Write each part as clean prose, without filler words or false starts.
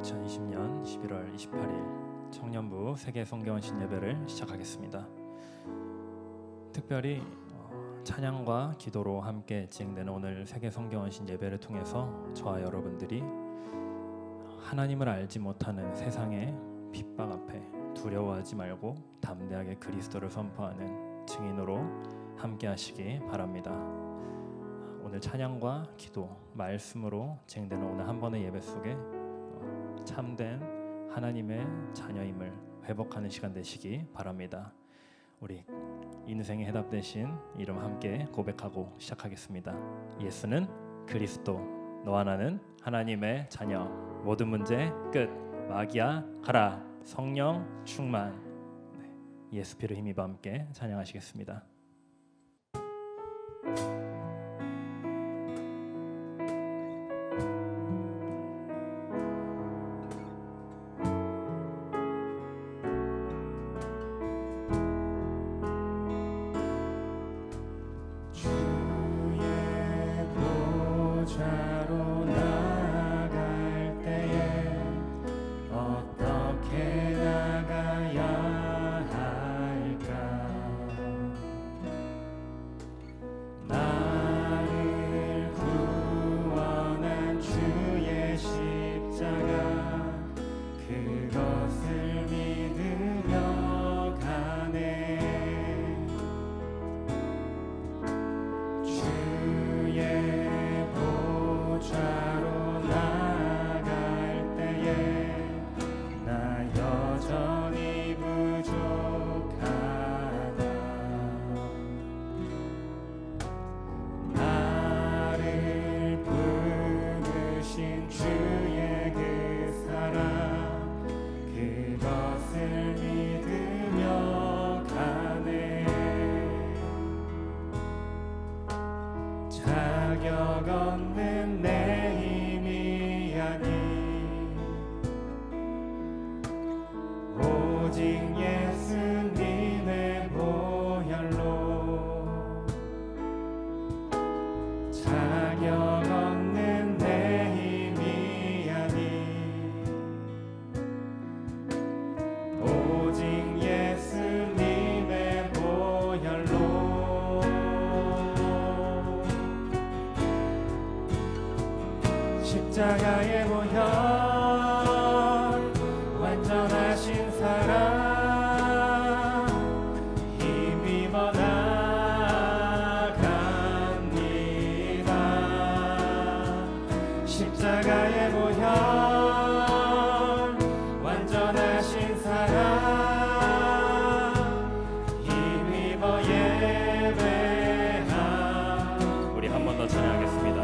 2020년 11월 28일 청년부 세계 성경원신 예배를 시작하겠습니다. 특별히 찬양과 기도로 함께 진행되는 오늘 세계 성경원신 예배를 통해서 저와 여러분들이 하나님을 알지 못하는 세상의 핍박 앞에 두려워하지 말고 담대하게 그리스도를 선포하는 증인으로 함께 하시기 바랍니다. 오늘 찬양과 기도, 말씀으로 진행되는 오늘 한 번의 예배 속에 참된 하나님의 자녀임을 회복하는 시간 되시기 바랍니다. 우리 인생의 해답 되신 이름 함께 고백하고 시작하겠습니다. 예수는 그리스도, 너와 나는 하나님의 자녀, 모든 문제 끝, 마귀야 가라, 성령 충만. 예수 피를 힘입어 함께 찬양하시겠습니다. 자격 없는 내 힘이 아니 오직 예수님의 보혈로 자격 없는 내 힘이 아니 오직 예수님의 보혈로 십자가의 보혈 완전하신 사랑 힘입어 나갑니다. 십자가의 보혈 완전하신 사랑 힘입어 예배함. 우리 한 번 더 찬양하겠습니다.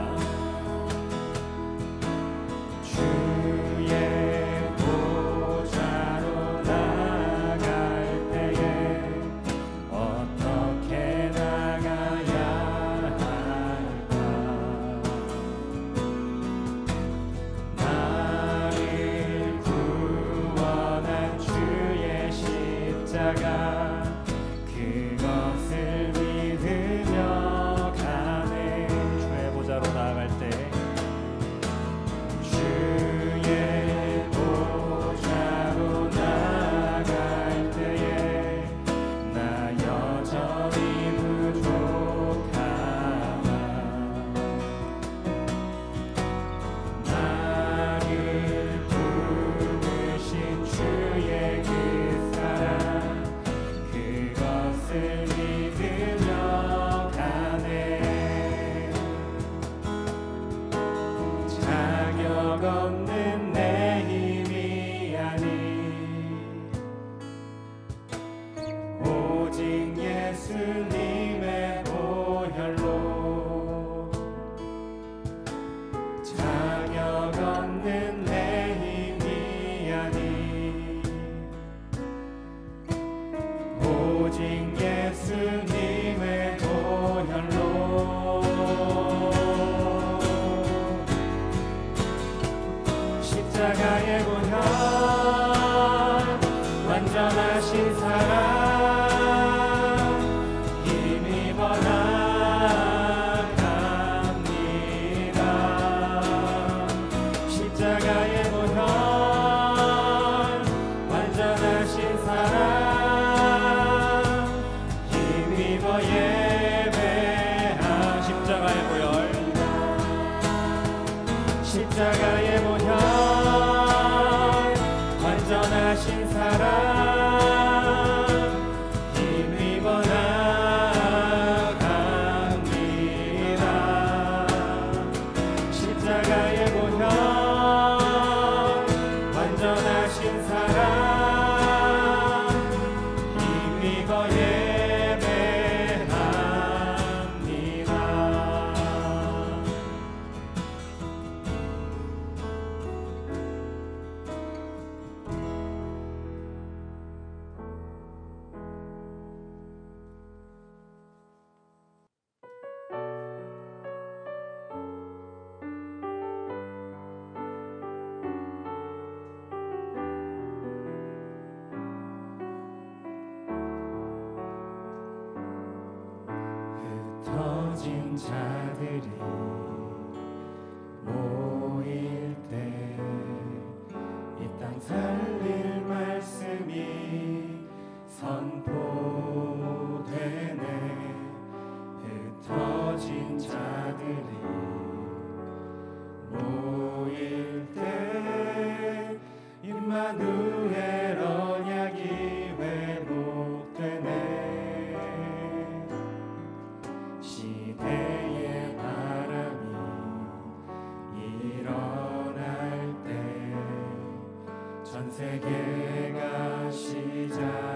그것을 믿으며 가네. 주의 보좌로 나아갈 때 주의 보좌로 나아갈 때에 나 여전히 부족하나 나를 부르신 주의 그 사랑 그것을 믿으며 가네. 자격 없는 내 힘이 아니 오직 예수님의 보혈로 자격 없는 내 힘이 아니 오직 예수님의 보혈로 십자가의 보혈 완전하신 사랑 힘입어 나갑니다. 십자가의 보혈 흩어진 자들이 모일 때 이 땅 살릴 말씀이 선포되네. 흩어진 자들이 모일 때 임마누엘 언약이 회복되네. 시대의 바람이 일어날 때 전 세계가 시작하리라.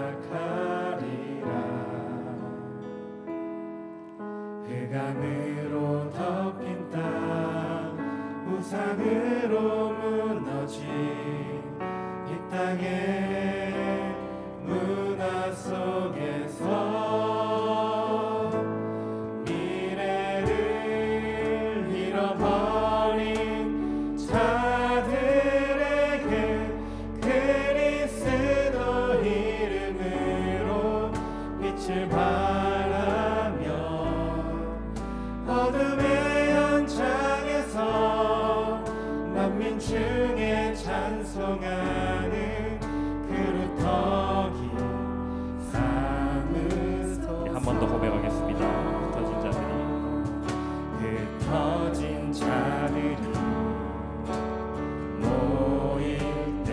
흑암으로 덮인 땅 우상으로 무너진 이 땅의 문화 속에서 미래를 잃어버린 자들에게 그리스도 이름으로 빛을 발하며 어둠의 현장에서 만민 중에 찬송하는 그루터기 삼으소서. 한 번 더 고백하겠습니다. 흩어진 자들이 모일 때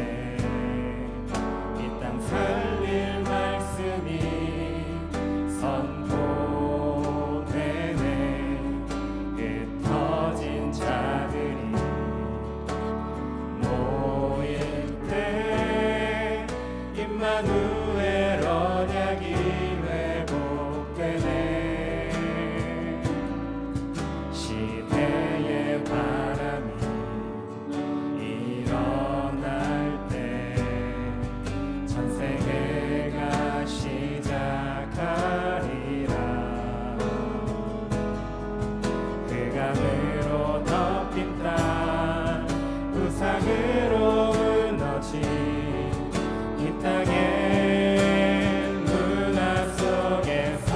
이 땅 살릴 말씀이 선포되네. 흩어진 자들이 모일 때 임마누엘 언약이 회복되네. 시대의 바람이 일어날 때 전 세계가 시작하리라. 흑암으로 덮인 땅 우상으로 무너진 이 땅의 문화 속에서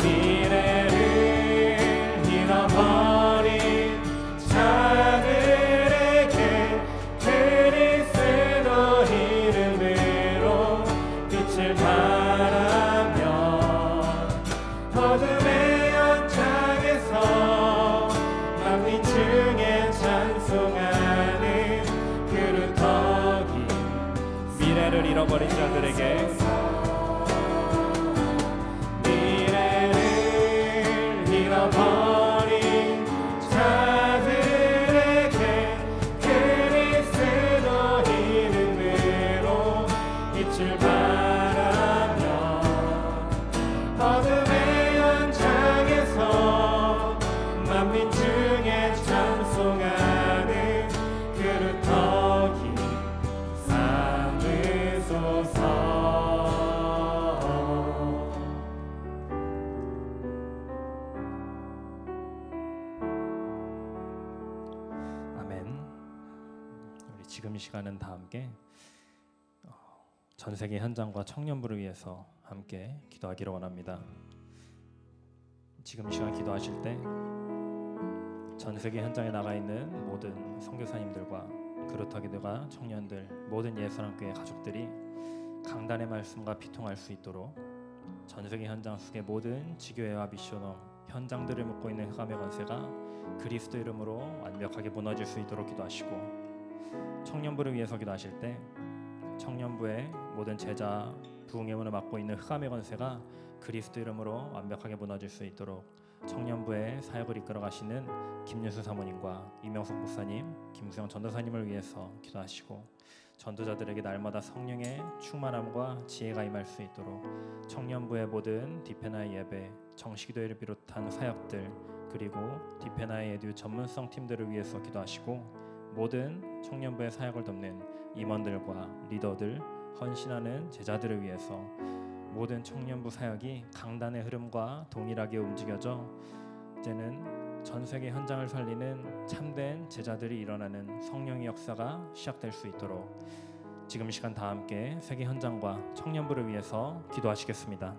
미래를 잃어버린 자들에게 그리스도 이름으로 빛을 발하며 어둠의 현장에서 만민 중에 찬송하는 그루터기 미래를 잃어버린 자들에게 미래를 잃어버린 자들에게 그리스도 이름으로 빛을 발하며 어둠의 현장에서 만민 중에 찬송하는 그루터기 삼으소서. 아멘. 우리 지금 이 시간은 다 함께 전 세계 현장과 청년부를 위해서 함께 기도하기를 원합니다. 지금 이 시간 기도하실 때 전 세계 현장에 나가 있는 모든 선교사님들과 그루터기들과 청년들, 모든 예수님교회 가족들이 강단의 말씀과 비통할 수 있도록 전 세계 현장 속의 모든 지교회와 미션홈 현장들을 묶고 있는 흑암의 권세가 그리스도 이름으로 완벽하게 무너질 수 있도록 기도하시고, 청년부를 위해서 기도하실 때 청년부의 모든 제자 부흥의 문을 맡고 있는 흑암의 권세가 그리스도 이름으로 완벽하게 무너질 수 있도록 청년부의 사역을 이끌어 가시는 김유수 사모님과 이명석 목사님, 김수영 전도사님을 위해서 기도하시고, 전도자들에게 날마다 성령의 충만함과 지혜가 임할 수 있도록 청년부의 모든 디페나의 예배, 정식기도회를 비롯한 사역들, 그리고 디페나의 에듀 전문성 팀들을 위해서 기도하시고, 모든 청년부의 사역을 돕는 임원들과 리더들, 헌신하는 제자들을 위해서 모든 청년부 사역이 강단의 흐름과 동일하게 움직여져 이제는 전 세계 현장을 살리는 참된 제자들이 일어나는 성령의 역사가 시작될 수 있도록 지금 이 시간 다 함께 세계 현장과 청년부를 위해서 기도하시겠습니다.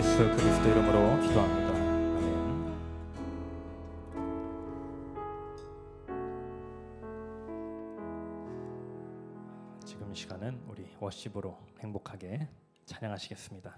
예수 그리스도 이름으로 기도합니다. 아멘. 지금 시간은 우리 워십으로 행복하게 찬양하시겠습니다.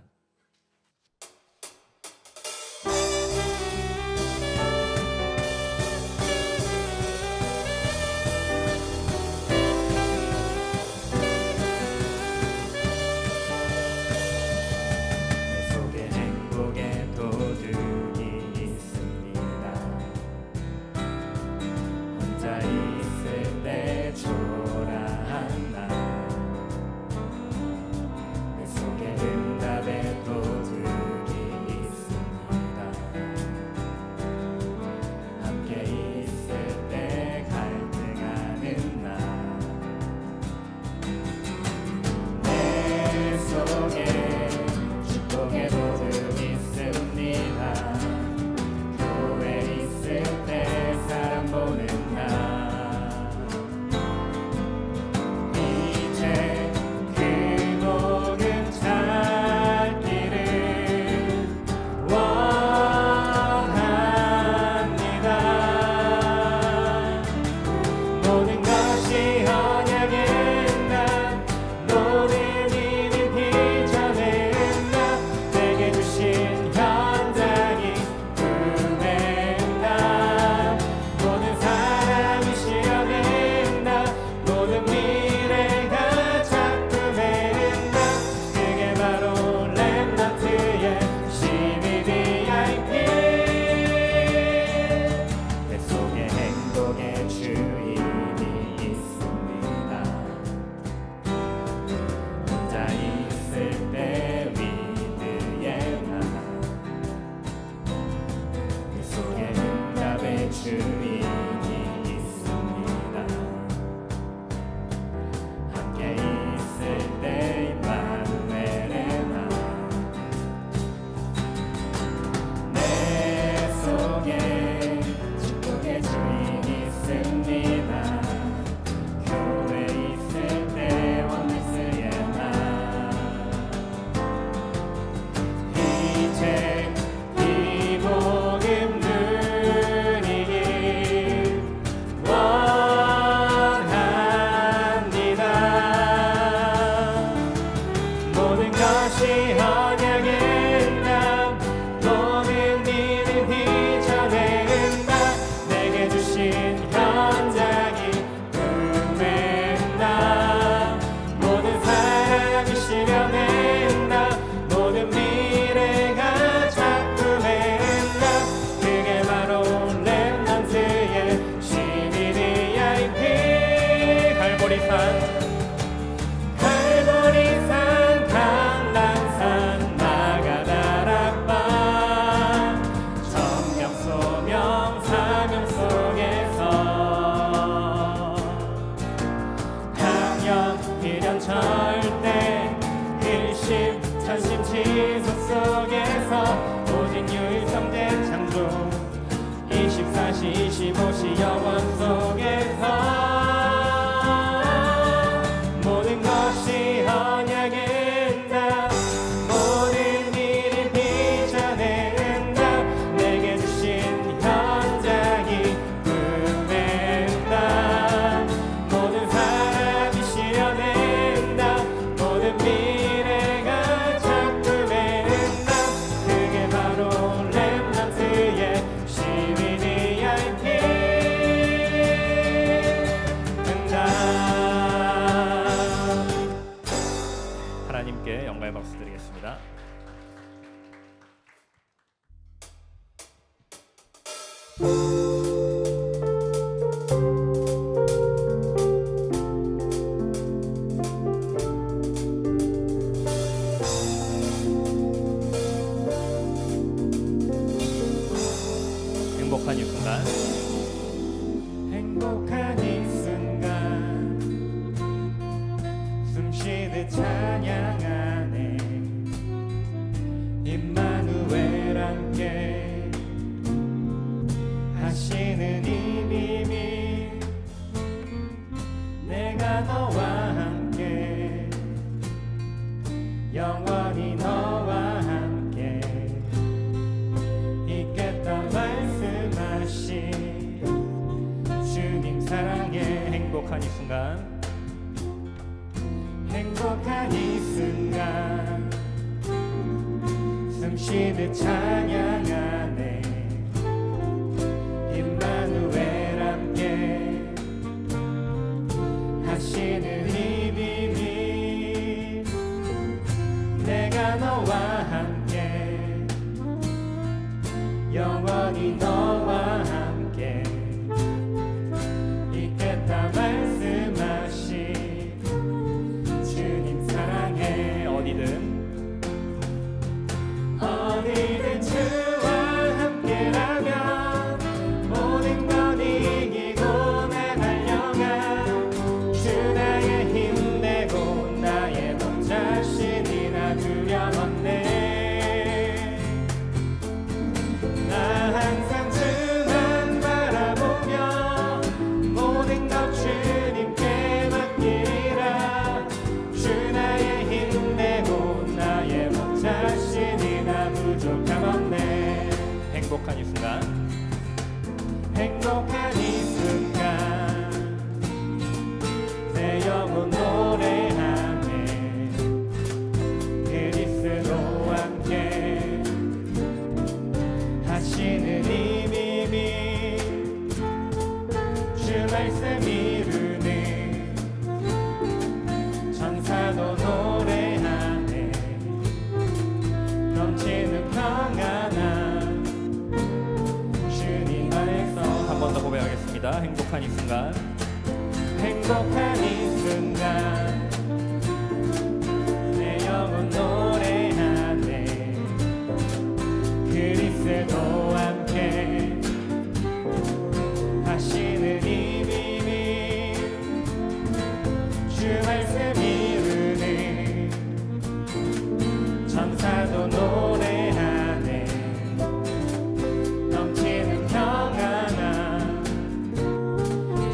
하나님께 영광의 박수 드리겠습니다. 행복한 이 순간, 행복한 이 순간 숨쉬듯 찬양하네. 임마누엘 함께 하시는 이 비밀, 내가 너와 함께 영원히 너와 함께 행복한 이 순간, 행복한 이 순간 숨쉬듯 찬양하네. 임마누엘 함께 하시는 이 비밀, 내가 너와 함께 영원히 너와 함께 있겠다 말씀하신 주님 사랑해. 어디든 주와 함께라면 모든 건 이기고 나 달려가. 주 나의 힘 되고 나의 목 자신이 나 두려웠네. 나 항상 주만 바라보며 모든 것 주님께 맡기리라. 주 나의 힘 되고 나의 목 자신이 나 부족함 없네. 행복한 이 순간, 행복한 이 순간 내 영혼 노래하네. 그리스도와 함께 하시는 이 비밀, 주 말씀 이루는 천사도 노래하네. 넘치는 평안함 주님 안에서. 한 번 더 고백하겠습니다. 행복한 이 순간, 행복한 이 순간 내 영혼 노래하네. 그리스도와 함께 하시는 이 비밀, 주 말씀 이루는 천사도 노래하네. 넘치는 평안함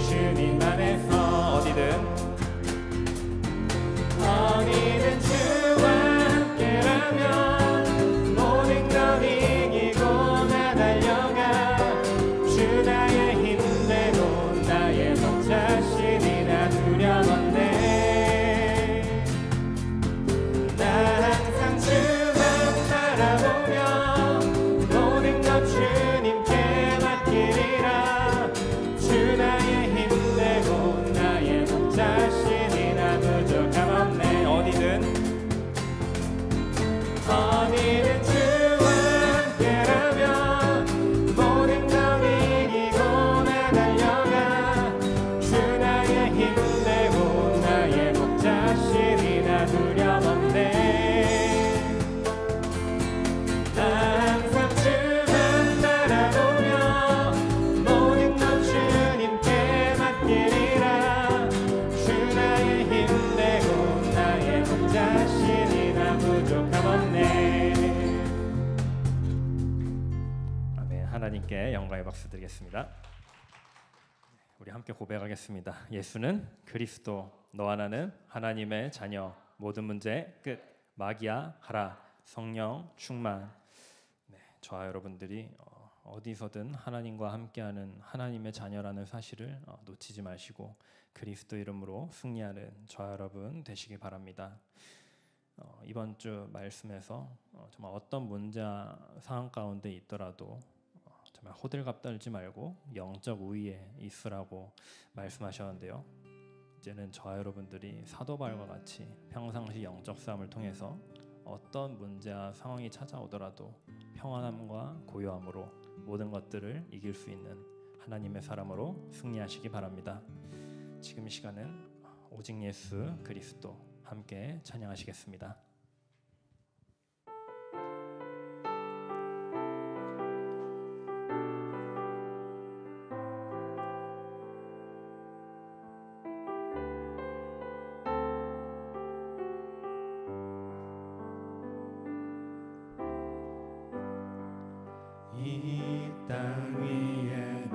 주님 안에서. 어디든 주와 함께라면 모든 것 이기고 나 달려가. 주 나의 힘 되고 나의 목 자신이 나 두려웠네. 나 항상 주만 바라보며 모든 것 주님께 맡기리라. 주 나의 힘 되고 나의 목 자신이 나 부족함 없네. 어디든 주와 함께라면 모든 것 이기고 나 달려가. 주 나의 힘 되고 나의 목 자신이 나 두려웠네. 나 항상 주만 바라보며 모든 것 주님께 맡기리라. 주 나의 힘 되고 나의 목 자신이 나 부족함 없네. 아멘. 하나님께 영광의 박수 드리겠습니다. 우리 함께 고백하겠습니다. 예수는 그리스도, 너와 나는 하나님의 자녀, 모든 문제의 끝, 마귀야 하라, 성령 충만. 네, 저와 여러분들이 어디서든 하나님과 함께하는 하나님의 자녀라는 사실을 놓치지 마시고 그리스도 이름으로 승리하는 저와 여러분 되시기 바랍니다. 이번 주 말씀에서 정말 어떤 문제와 상황 가운데 있더라도 정말 호들갑 떨지 말고 영적 우위에 있으라고 말씀하셨는데요. 이제는 저와 여러분들이 사도 바울과 같이 평상시 영적 싸움을 통해서 어떤 문제와 상황이 찾아오더라도 평안함과 고요함으로 모든 것들을 이길 수 있는 하나님의 사람으로 승리하시기 바랍니다. 지금 이 시간은 오직 예수 그리스도 함께 찬양하시겠습니다. 이 땅 위에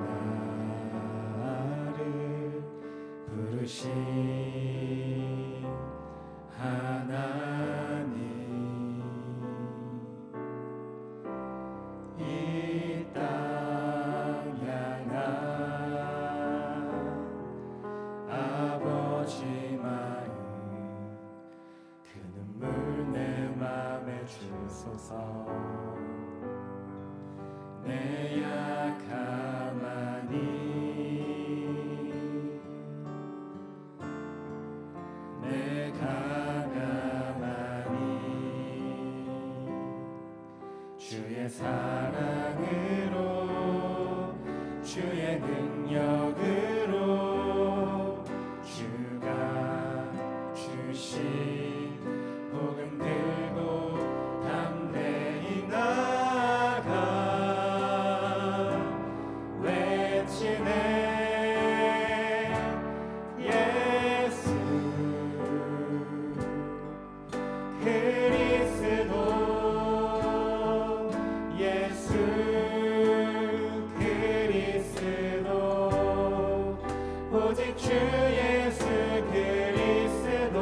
나를 부르신 하나님, 주옵소서. 내 약함하니 내 강함하니 주의 사랑으로 주의 능력으로 주가 주신 복음 들고 담대히 나가 외치네 예수 그리스도 예수 그리스도 오직 주 예수 그리스도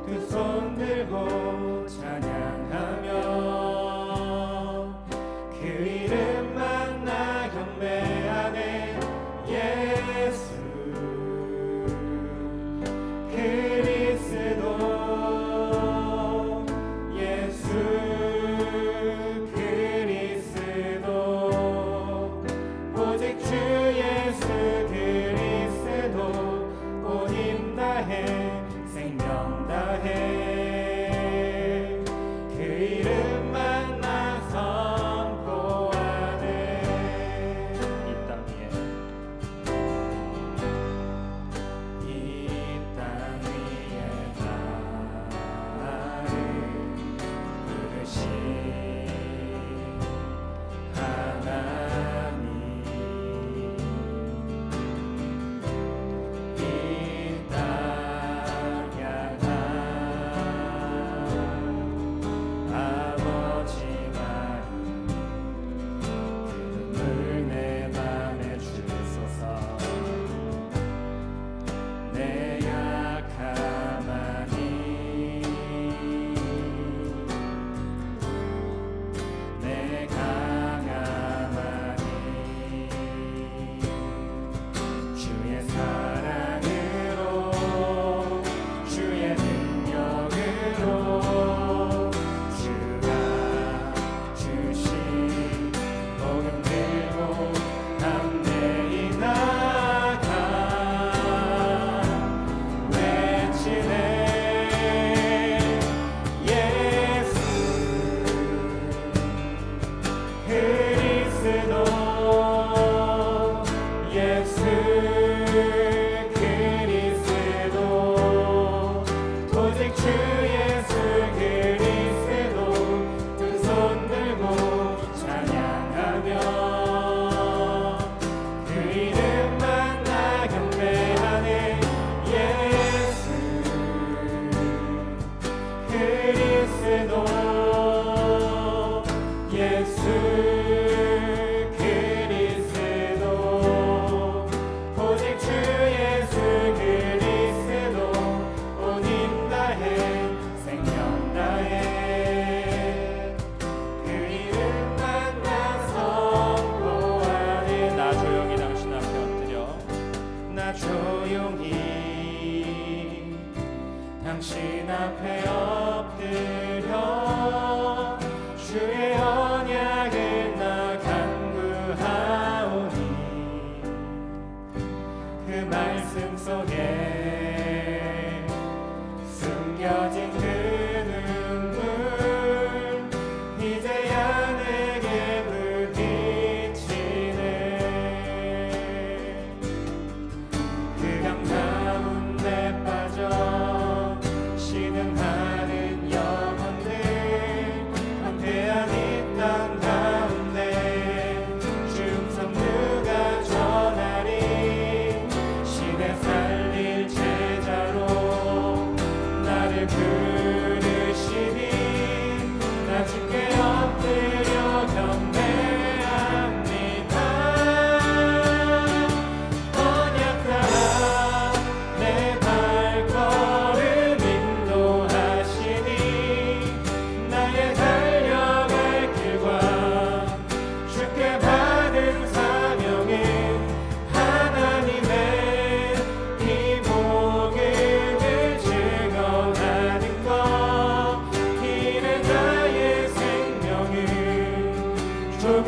두 손 들고 찬양하며 그 이름만 나 경배하네 예수 그리스도 예수 그리스도 오직 주 예수 그리스도 온 힘 다해 생명 다해 그 이름만 나 선포하네. 이 땅 위에 나를 부르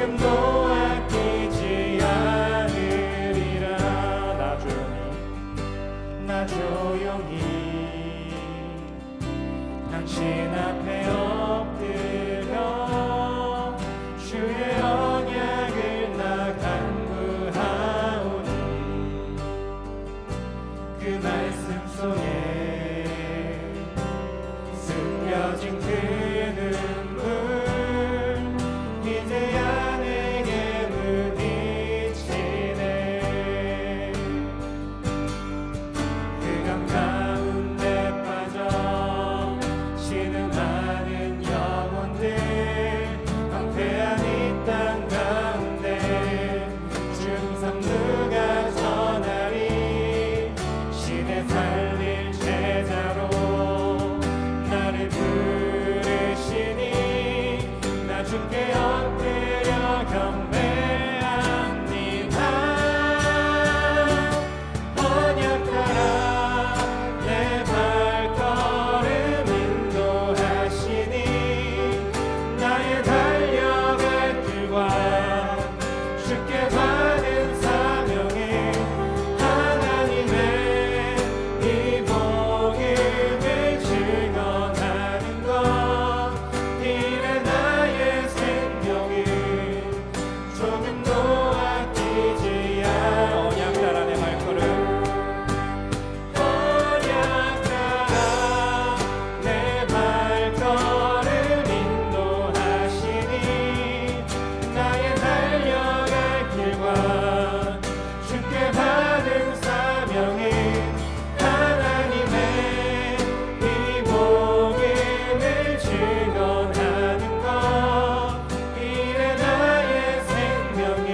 조금도 아끼지 않으리라. 나 조용히 당신 앞에 엎드려 주의 언약을 나 간구하오니 그 말씀 속에 숨겨진 그 눈물 이제야 내게 부딪히네. 그강 가운데 빠져 신음하는 영혼들 황폐한 이 땅 가운데 중성 누가 전하리. 신의 살릴 제자로 나를 부르시니 나 주께 엎드려 경배합니다. 언약 따라 내 발걸음 인도하시니 나의 달려갈 길과 주께 받은 사명에 하나님의 이 복음을 증언하는 것 이래 나의 생명을 조금도 아끼지 않아. 언약 따라 내 발걸음 언약 따라 내 발걸음 인도하시니 나의 달려갈 길과 주께 받은 사명에 하나님의 이 복음을 증언하는 것 이래 나의 생명을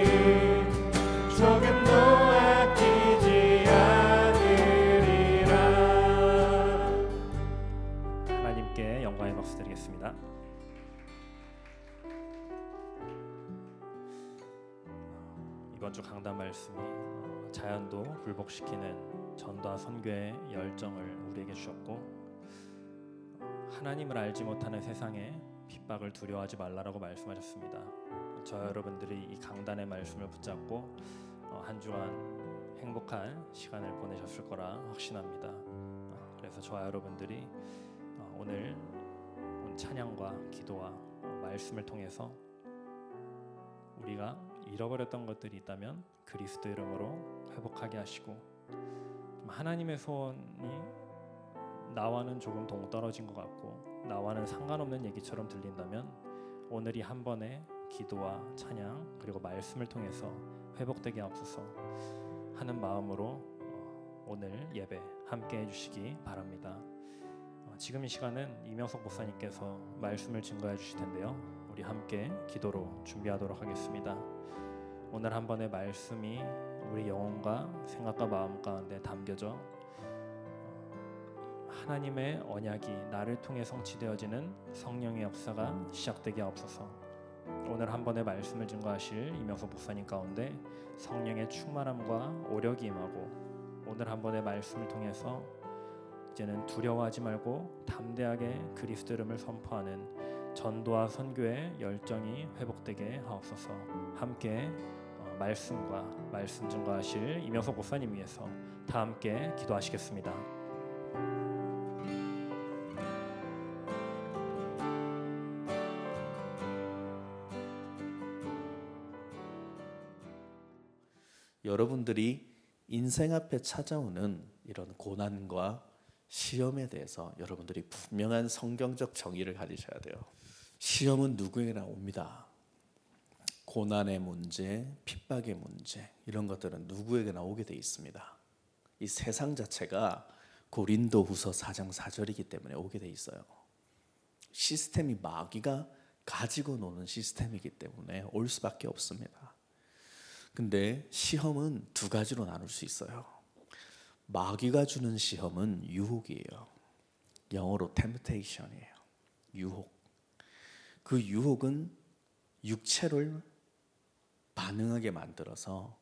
조금도 아끼지 않으리라. 하나님께 영광의 박수 드리겠습니다. 이번 주 강단 말씀이 자연도 굴복시키는 전도와 선교의 열정을 우리에게 주셨고, 하나님을 알지 못하는 세상에 핍박을 두려워하지 말라라고 말씀하셨습니다. 저 여러분들이 이 강단의 말씀을 붙잡고 한 주간 행복한 시간을 보내셨을 거라 확신합니다. 그래서 저와 여러분들이 오늘 찬양과 기도와 말씀을 통해서 우리가 잃어버렸던 것들이 있다면 그리스도 이름으로 회복하게 하시고, 하나님의 소원이 나와는 조금 동떨어진 것 같고 나와는 상관없는 얘기처럼 들린다면 오늘 이 한 번의 기도와 찬양 그리고 말씀을 통해서 회복되게 하옵소서 하는 마음으로 오늘 예배 함께 해주시기 바랍니다. 지금 이 시간은 이명석 목사님께서 말씀을 증거해 주실 텐데요, 우리 함께 기도로 준비하도록 하겠습니다. 오늘 한 번의 말씀이 우리 영혼과 생각과 마음 가운데 담겨져 하나님의 언약이 나를 통해 성취되어지는 성령의 역사가 시작되게 하옵소서. 오늘 한 번의 말씀을 증거하실 이명석 목사님 가운데 성령의 충만함과 오력이 임하고, 오늘 한 번의 말씀을 통해서 이제는 두려워하지 말고 담대하게 그리스도 이름을 선포하는 전도와 선교의 열정이 회복되게 하옵소서. 함께 말씀과 말씀 증거하실 이명석 목사님 위해서 다 함께 기도하시겠습니다. 여러분들이 인생 앞에 찾아오는 이런 고난과 시험에 대해서 여러분들이 분명한 성경적 정의를 가지셔야 돼요. 시험은 누구에게나 옵니다. 고난의 문제, 핍박의 문제, 이런 것들은 누구에게나 오게 돼 있습니다. 이 세상 자체가 고린도후서 4장 4절이기 때문에 오게 돼 있어요. 시스템이 마귀가 가지고 노는 시스템이기 때문에 올 수밖에 없습니다. 근데 시험은 두 가지로 나눌 수 있어요. 마귀가 주는 시험은 유혹이에요. 영어로 temptation이에요. 유혹. 그 유혹은 육체를 반응하게 만들어서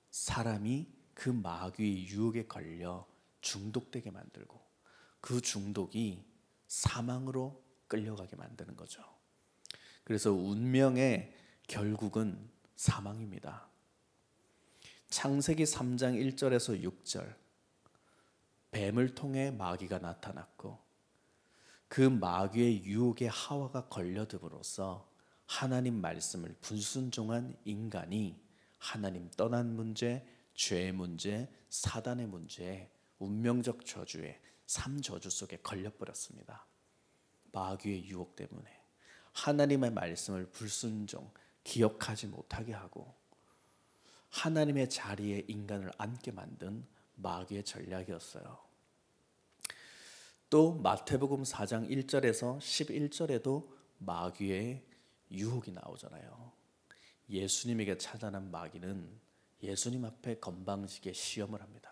사람이 그 마귀의 유혹에 걸려 중독되게 만들고, 그 중독이 사망으로 끌려가게 만드는 거죠. 그래서 운명의 결국은 사망입니다. 창세기 3장 1절에서 6절, 뱀을 통해 마귀가 나타났고 그 마귀의 유혹에 하와가 걸려듦으로써 하나님 말씀을 불순종한 인간이 하나님 떠난 문제, 죄의 문제, 사단의 문제에 운명적 저주에 3저주 속에 걸려버렸습니다. 마귀의 유혹 때문에 하나님의 말씀을 불순종, 기억하지 못하게 하고 하나님의 자리에 인간을 앉게 만든 마귀의 전략이었어요. 또 마태복음 4장 1절에서 11절에도 마귀의 유혹이 나오잖아요. 예수님에게 찾아난 마귀는 예수님 앞에 건방지게 시험을 합니다.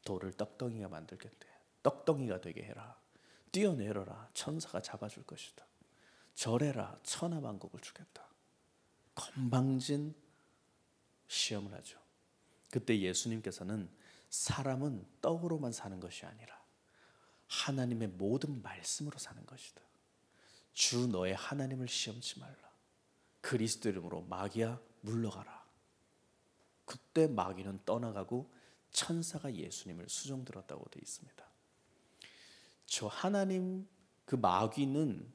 돌을 떡덩이가 만들겠대. 떡덩이가 되게 해라. 뛰어내려라. 천사가 잡아줄 것이다. 절해라. 천하만국을 주겠다. 건방진 시험을 하죠. 그때 예수님께서는 사람은 떡으로만 사는 것이 아니라 하나님의 모든 말씀으로 사는 것이다. 주 너의 하나님을 시험치 말라. 그리스도 이름으로 마귀야 물러가라. 그때 마귀는 떠나가고 천사가 예수님을 수종들었다고 되어 있습니다. 저 하나님, 그 마귀는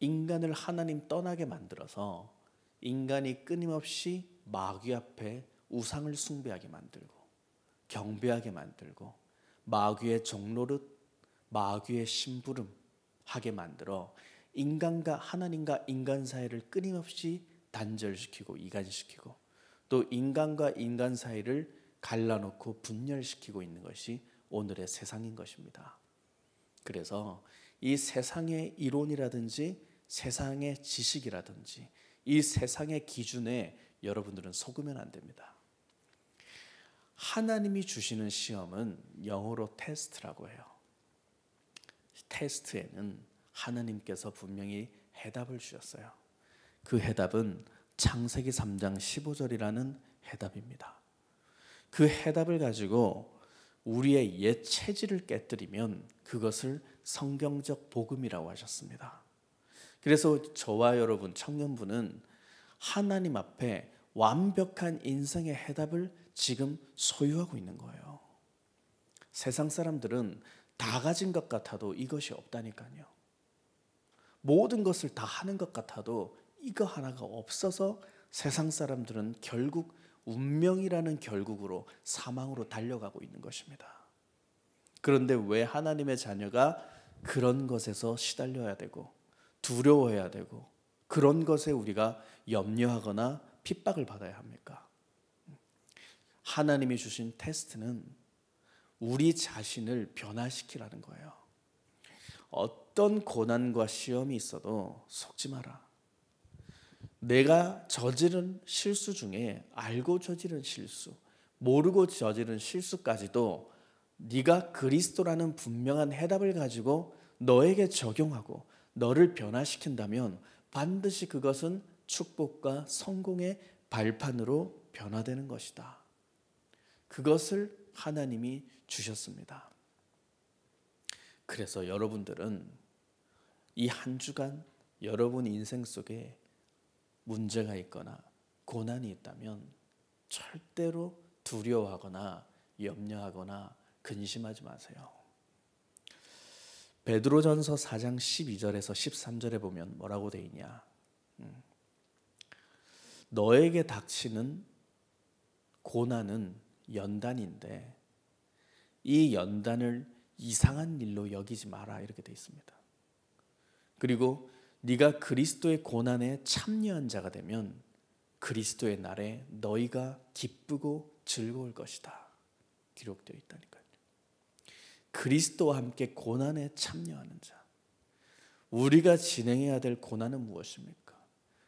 인간을 하나님 떠나게 만들어서 인간이 끊임없이 마귀 앞에 우상을 숭배하게 만들고 경배하게 만들고 마귀의 종노릇, 마귀의 심부름 하게 만들어 인간과 하나님과 인간 사이를 끊임없이 단절시키고 이간시키고 또 인간과 인간 사이를 갈라놓고 분열시키고 있는 것이 오늘의 세상인 것입니다. 그래서 이 세상의 이론이라든지 세상의 지식이라든지 이 세상의 기준에 여러분들은 속으면 안 됩니다. 하나님이 주시는 시험은 영어로 테스트라고 해요. 테스트에는 하나님께서 분명히 해답을 주셨어요. 그 해답은 창세기 3장 15절이라는 해답입니다. 그 해답을 가지고 우리의 옛 체질을 깨뜨리면 그것을 성경적 복음이라고 하셨습니다. 그래서 저와 여러분 청년부는 하나님 앞에 완벽한 인생의 해답을 지금 소유하고 있는 거예요. 세상 사람들은 다 가진 것 같아도 이것이 없다니까요. 모든 것을 다 하는 것 같아도 이거 하나가 없어서 세상 사람들은 결국 운명이라는 결국으로 사망으로 달려가고 있는 것입니다. 그런데 왜 하나님의 자녀가 그런 것에서 시달려야 되고 두려워해야 되고 그런 것에 우리가 염려하거나 핍박을 받아야 합니까? 하나님이 주신 테스트는 우리 자신을 변화시키라는 거예요. 어떤 고난과 시험이 있어도 속지 마라. 내가 저지른 실수 중에 알고 저지른 실수, 모르고 저지른 실수까지도 네가 그리스도라는 분명한 해답을 가지고 너에게 적용하고 너를 변화시킨다면 반드시 그것은 축복과 성공의 발판으로 변화되는 것이다. 그것을 하나님이 주셨습니다. 그래서 여러분들은 이 한 주간 여러분 인생 속에 문제가 있거나 고난이 있다면 절대로 두려워하거나 염려하거나 근심하지 마세요. 베드로전서 4장 12절에서 13절에 보면 뭐라고 돼 있냐? 너에게 닥치는 고난은 연단인데 이 연단을 이상한 일로 여기지 마라 이렇게 돼 있습니다. 그리고 네가 그리스도의 고난에 참여한 자가 되면 그리스도의 날에 너희가 기쁘고 즐거울 것이다 기록되어 있다니까요. 그리스도와 함께 고난에 참여하는 자, 우리가 진행해야 될 고난은 무엇입니까?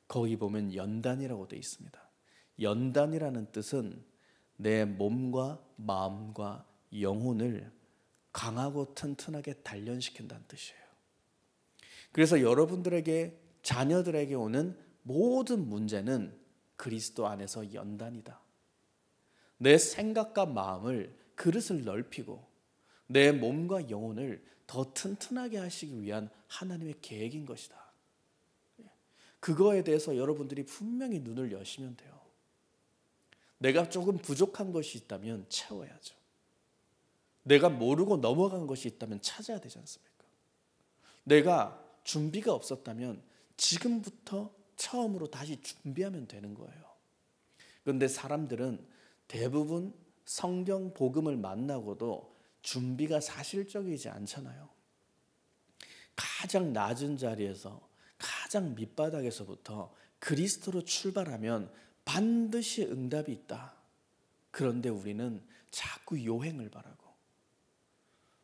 거기 보면 연단이라고 되어 있습니다. 연단이라는 뜻은 내 몸과 마음과 영혼을 강하고 튼튼하게 단련시킨다는 뜻이에요. 그래서 여러분들에게 자녀들에게 오는 모든 문제는 그리스도 안에서 연단이다. 내 생각과 마음을 그릇을 넓히고 내 몸과 영혼을 더 튼튼하게 하시기 위한 하나님의 계획인 것이다. 그거에 대해서 여러분들이 분명히 눈을 여시면 돼요. 내가 조금 부족한 것이 있다면 채워야죠. 내가 모르고 넘어간 것이 있다면 찾아야 되지 않습니까? 내가 준비가 없었다면 지금부터 처음으로 다시 준비하면 되는 거예요. 그런데 사람들은 대부분 성경 복음을 만나고도 준비가 사실적이지 않잖아요. 가장 낮은 자리에서 가장 밑바닥에서부터 그리스도로 출발하면 반드시 응답이 있다. 그런데 우리는 자꾸 요행을 바라고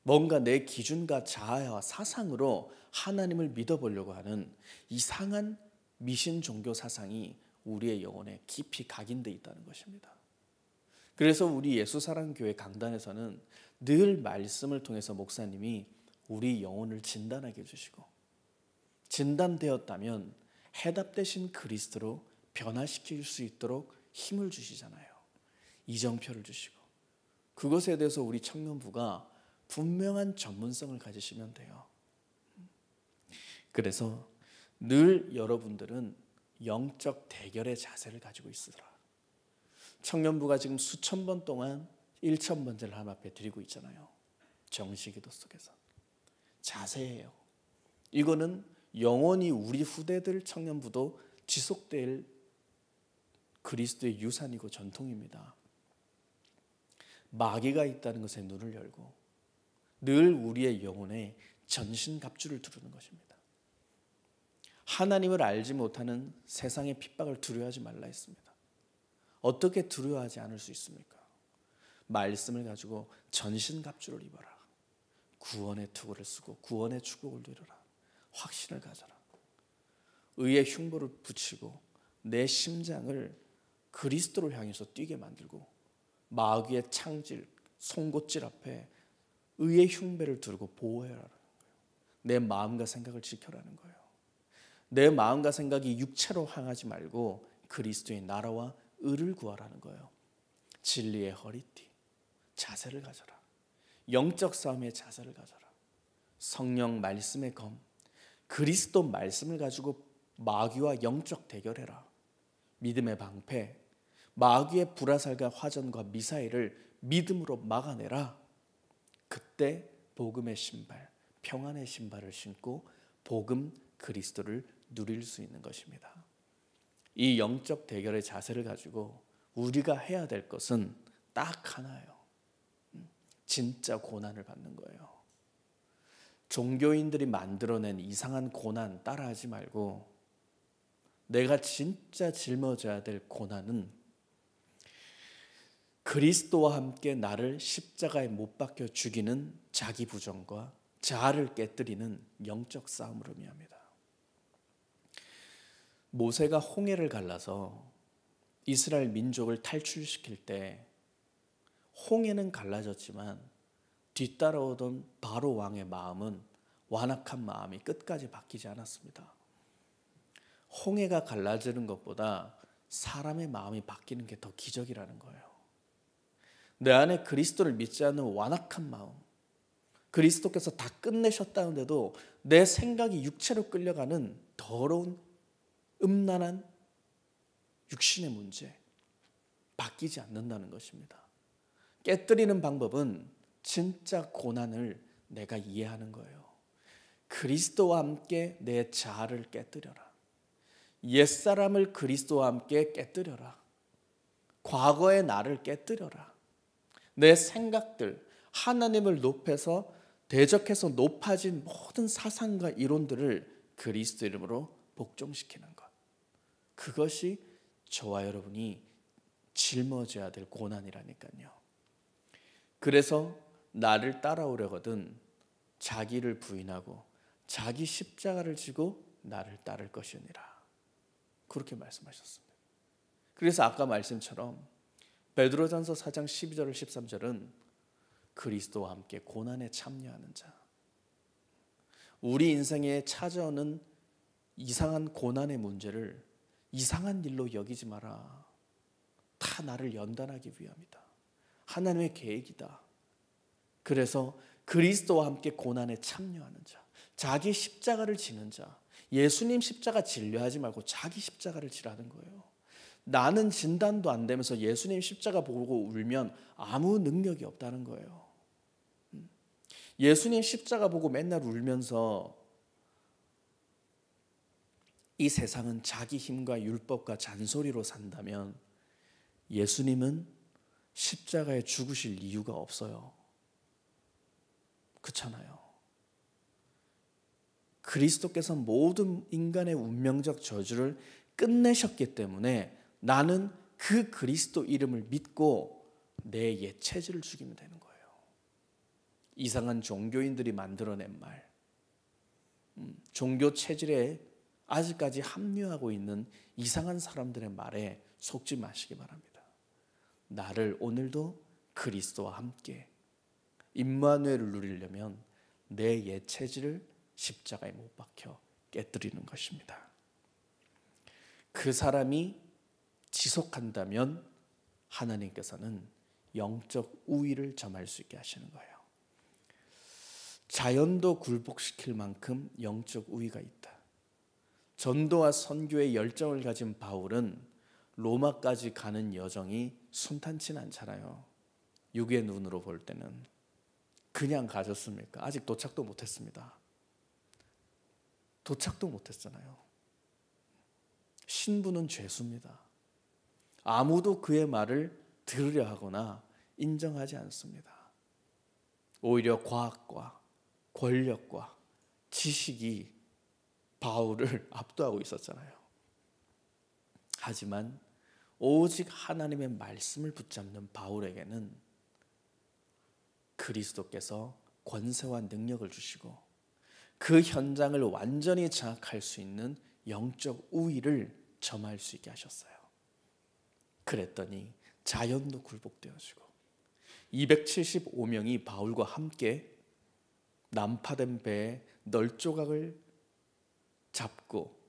뭔가 내 기준과 자아와 사상으로 하나님을 믿어보려고 하는 이상한 미신 종교 사상이 우리의 영혼에 깊이 각인되어 있다는 것입니다. 그래서 우리 예수사랑교회 강단에서는 늘 말씀을 통해서 목사님이 우리 영혼을 진단하게 해주시고 진단되었다면 해답되신 그리스도로 변화시킬 수 있도록 힘을 주시잖아요. 이정표를 주시고 그것에 대해서 우리 청년부가 분명한 전문성을 가지시면 돼요. 그래서 늘 여러분들은 영적 대결의 자세를 가지고 있으라. 청년부가 지금 수천 번 동안 1000번째를 하나님 앞에 드리고 있잖아요. 정시기도 속에서 자세해요. 이거는 영원히 우리 후대들 청년부도 지속될 그리스도의 유산이고 전통입니다. 마귀가 있다는 것에 눈을 열고 늘 우리의 영혼에 전신갑주를 두르는 것입니다. 하나님을 알지 못하는 세상의 핍박을 두려워하지 말라 했습니다. 어떻게 두려워하지 않을 수 있습니까? 말씀을 가지고 전신갑주를 입어라. 구원의 투구를 쓰고 구원의 축복을 누려라. 확신을 가져라. 의의 흉보를 붙이고 내 심장을 그리스도로 향해서 뛰게 만들고 마귀의 창질, 송곳질 앞에 의의 흉배를 들고 보호해라는 거예요. 내 마음과 생각을 지켜라는 거예요. 내 마음과 생각이 육체로 향하지 말고 그리스도의 나라와 의를 구하라는 거예요. 진리의 허리띠, 자세를 가져라. 영적 싸움의 자세를 가져라. 성령 말씀의 검, 그리스도 말씀을 가지고 마귀와 영적 대결해라. 믿음의 방패, 마귀의 불화살과 화전과 미사일을 믿음으로 막아내라. 그때 복음의 신발, 평안의 신발을 신고 복음 그리스도를 누릴 수 있는 것입니다. 이 영적 대결의 자세를 가지고 우리가 해야 될 것은 딱 하나예요. 진짜 고난을 받는 거예요. 종교인들이 만들어낸 이상한 고난 따라하지 말고 내가 진짜 짊어져야 될 고난은 그리스도와 함께 나를 십자가에 못 박혀 죽이는 자기 부정과 자아를 깨뜨리는 영적 싸움을 의미합니다. 모세가 홍해를 갈라서 이스라엘 민족을 탈출시킬 때 홍해는 갈라졌지만 뒤따라오던 바로 왕의 마음은 완악한 마음이 끝까지 바뀌지 않았습니다. 홍해가 갈라지는 것보다 사람의 마음이 바뀌는 게 더 기적이라는 거예요. 내 안에 그리스도를 믿지 않는 완악한 마음, 그리스도께서 다 끝내셨다는데도 내 생각이 육체로 끌려가는 더러운 음란한 육신의 문제, 바뀌지 않는다는 것입니다. 깨뜨리는 방법은 진짜 고난을 내가 이해하는 거예요. 그리스도와 함께 내 자아를 깨뜨려라. 옛사람을 그리스도와 함께 깨뜨려라. 과거의 나를 깨뜨려라. 내 생각들, 하나님을 높여서 대적해서 높아진 모든 사상과 이론들을 그리스도 이름으로 복종시키는 것. 그것이 저와 여러분이 짊어져야 될 고난이라니까요. 그래서 나를 따라오려거든 자기를 부인하고 자기 십자가를 지고 나를 따를 것이니라. 그렇게 말씀하셨습니다. 그래서 아까 말씀처럼 베드로전서 4장 12절 13절은 그리스도와 함께 고난에 참여하는 자. 우리 인생에 찾아오는 이상한 고난의 문제를 이상한 일로 여기지 마라. 다 나를 연단하기 위함이다. 하나님의 계획이다. 그래서 그리스도와 함께 고난에 참여하는 자, 자기 십자가를 지는 자, 예수님 십자가 진료하지 말고 자기 십자가를 지라는 거예요. 나는 진단도 안 되면서 예수님 십자가 보고 울면 아무 능력이 없다는 거예요. 예수님 십자가 보고 맨날 울면서 이 세상은 자기 힘과 율법과 잔소리로 산다면 예수님은 십자가에 죽으실 이유가 없어요. 그렇잖아요. 그리스도께서 모든 인간의 운명적 저주를 끝내셨기 때문에 나는 그 그리스도 이름을 믿고 내 옛 체질을 죽이면 되는 거예요. 이상한 종교인들이 만들어낸 말, 종교 체질에 아직까지 합류하고 있는 이상한 사람들의 말에 속지 마시기 바랍니다. 나를 오늘도 그리스도와 함께 임마누엘을 누리려면 내 옛 체질을 십자가에 못 박혀 깨뜨리는 것입니다. 그 사람이 지속한다면 하나님께서는 영적 우위를 점할 수 있게 하시는 거예요. 자연도 굴복시킬 만큼 영적 우위가 있다. 전도와 선교의 열정을 가진 바울은 로마까지 가는 여정이 순탄치는 않잖아요. 육의 눈으로 볼 때는. 그냥 가졌습니까? 아직 도착도 못했습니다. 도착도 못했잖아요. 신부는 죄수입니다. 아무도 그의 말을 들으려 하거나 인정하지 않습니다. 오히려 과학과 권력과 지식이 바울을 압도하고 있었잖아요. 하지만 오직 하나님의 말씀을 붙잡는 바울에게는 그리스도께서 권세와 능력을 주시고 그 현장을 완전히 장악할 수 있는 영적 우위를 점할 수 있게 하셨어요. 그랬더니 자연도 굴복되어지고 275명이 바울과 함께 난파된 배에 널조각을 잡고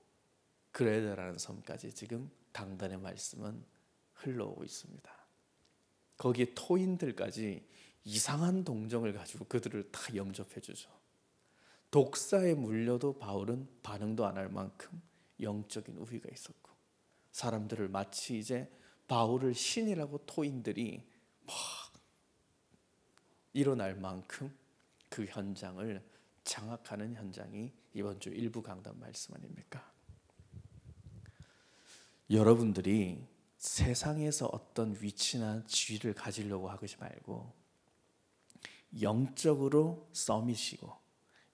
그레데라는 섬까지 지금 강단의 말씀은 흘러오고 있습니다. 거기에 토인들까지 이상한 동정을 가지고 그들을 다 영접해 주죠. 독사에 물려도 바울은 반응도 안 할 만큼 영적인 우위가 있었고 사람들을 마치 이제 바울을 신이라고 토인들이 막 일어날 만큼 그 현장을 장악하는 현장이 이번 주 일부 강단 말씀 아닙니까? 여러분들이 세상에서 어떤 위치나 지위를 가지려고 하지 말고 영적으로 서밋이고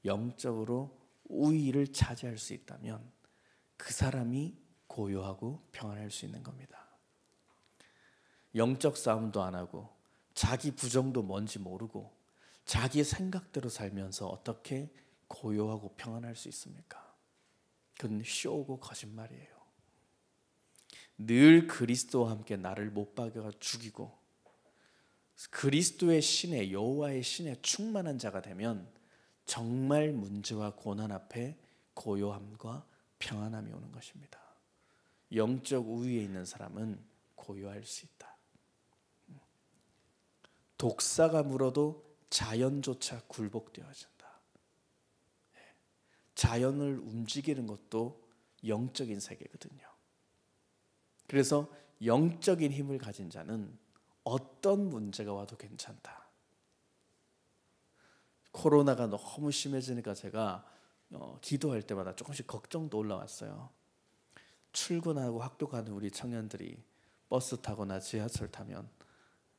영적으로 우위를 차지할 수 있다면 그 사람이 고요하고 평안할 수 있는 겁니다. 영적 싸움도 안 하고 자기 부정도 뭔지 모르고 자기 생각대로 살면서 어떻게 고요하고 평안할 수 있습니까? 그건 쇼고 거짓말이에요. 늘 그리스도와 함께 나를 못 박여 죽이고 그리스도의 신에 여호와의 신에 충만한 자가 되면 정말 문제와 고난 앞에 고요함과 평안함이 오는 것입니다. 영적 우위에 있는 사람은 고요할 수 있다. 독사가 물어도 자연조차 굴복되어진다. 자연을 움직이는 것도 영적인 세계거든요. 그래서 영적인 힘을 가진 자는 어떤 문제가 와도 괜찮다. 코로나가 너무 심해지니까 제가 기도할 때마다 조금씩 걱정도 올라왔어요. 출근하고 학교 가는 우리 청년들이 버스 타거나 지하철 타면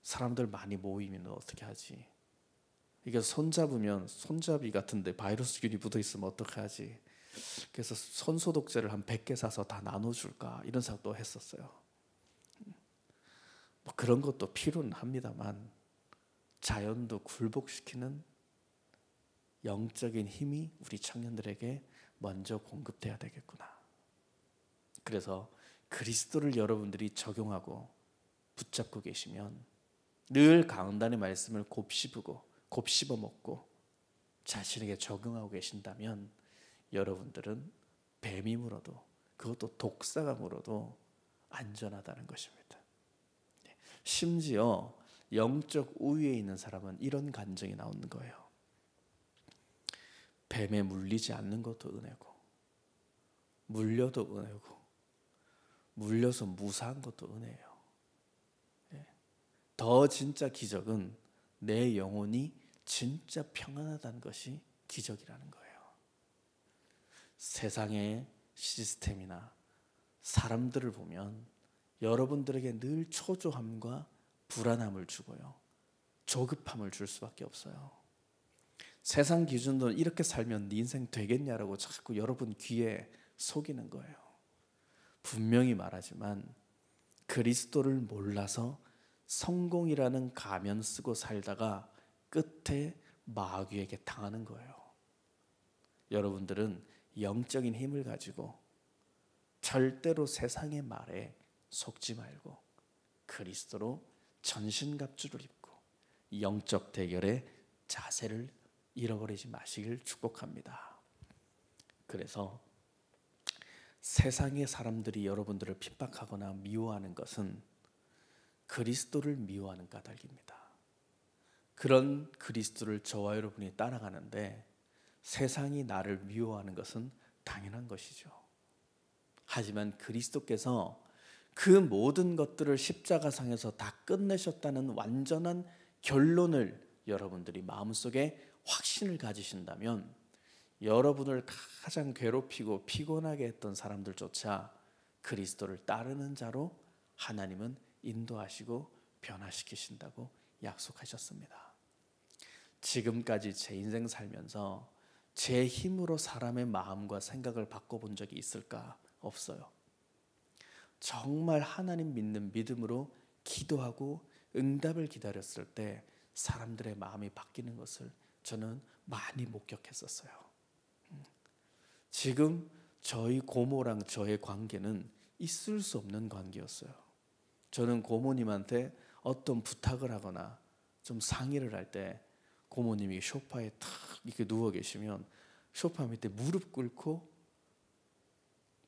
사람들 많이 모이면 어떻게 하지? 이게 손잡으면 손잡이 같은데 바이러스균이 묻어있으면 어떻게 하지? 그래서 손소독제를 한 100개 사서 다 나눠줄까? 이런 생각도 했었어요. 뭐 그런 것도 필요는 합니다만 자연도 굴복시키는 영적인 힘이 우리 청년들에게 먼저 공급돼야 되겠구나. 그래서 그리스도를 여러분들이 적용하고 붙잡고 계시면 늘 강단의 말씀을 곱씹어 먹고 자신에게 적용하고 계신다면 여러분들은 뱀이 물어도 그것도 독사가 물어도 안전하다는 것입니다. 심지어 영적 우위에 있는 사람은 이런 간증이 나오는 거예요. 뱀에 물리지 않는 것도 은혜고 물려도 은혜고 물려서 무사한 것도 은혜예요. 더 진짜 기적은 내 영혼이 진짜 평안하다는 것이 기적이라는 거예요. 세상의 시스템이나 사람들을 보면 여러분들에게 늘 초조함과 불안함을 주고요, 조급함을 줄 수밖에 없어요. 세상 기준으로 이렇게 살면 네 인생 되겠냐라고 자꾸 여러분 귀에 속이는 거예요. 분명히 말하지만 그리스도를 몰라서 성공이라는 가면 쓰고 살다가 끝에 마귀에게 당하는 거예요. 여러분들은 영적인 힘을 가지고 절대로 세상의 말에 속지 말고 그리스도로 전신갑주를 입고 영적 대결의 자세를 잃어버리지 마시길 축복합니다. 그래서 세상의 사람들이 여러분들을 핍박하거나 미워하는 것은 그리스도를 미워하는 까닭입니다. 그런 그리스도를 저와 여러분이 따라가는데 세상이 나를 미워하는 것은 당연한 것이죠. 하지만 그리스도께서 그 모든 것들을 십자가상에서 다 끝내셨다는 완전한 결론을 여러분들이 마음속에 확신을 가지신다면 여러분을 가장 괴롭히고 피곤하게 했던 사람들조차 그리스도를 따르는 자로 하나님은 인도하시고 변화시키신다고 약속하셨습니다. 지금까지 제 인생 살면서 제 힘으로 사람의 마음과 생각을 바꿔본 적이 있을까? 없어요. 정말 하나님 믿는 믿음으로 기도하고 응답을 기다렸을 때 사람들의 마음이 바뀌는 것을 저는 많이 목격했었어요. 지금 저희 고모랑 저의 관계는 있을 수 없는 관계였어요. 저는 고모님한테 어떤 부탁을 하거나 좀 상의를 할 때 고모님이 소파에 탁 이렇게 누워 계시면 소파 밑에 무릎 꿇고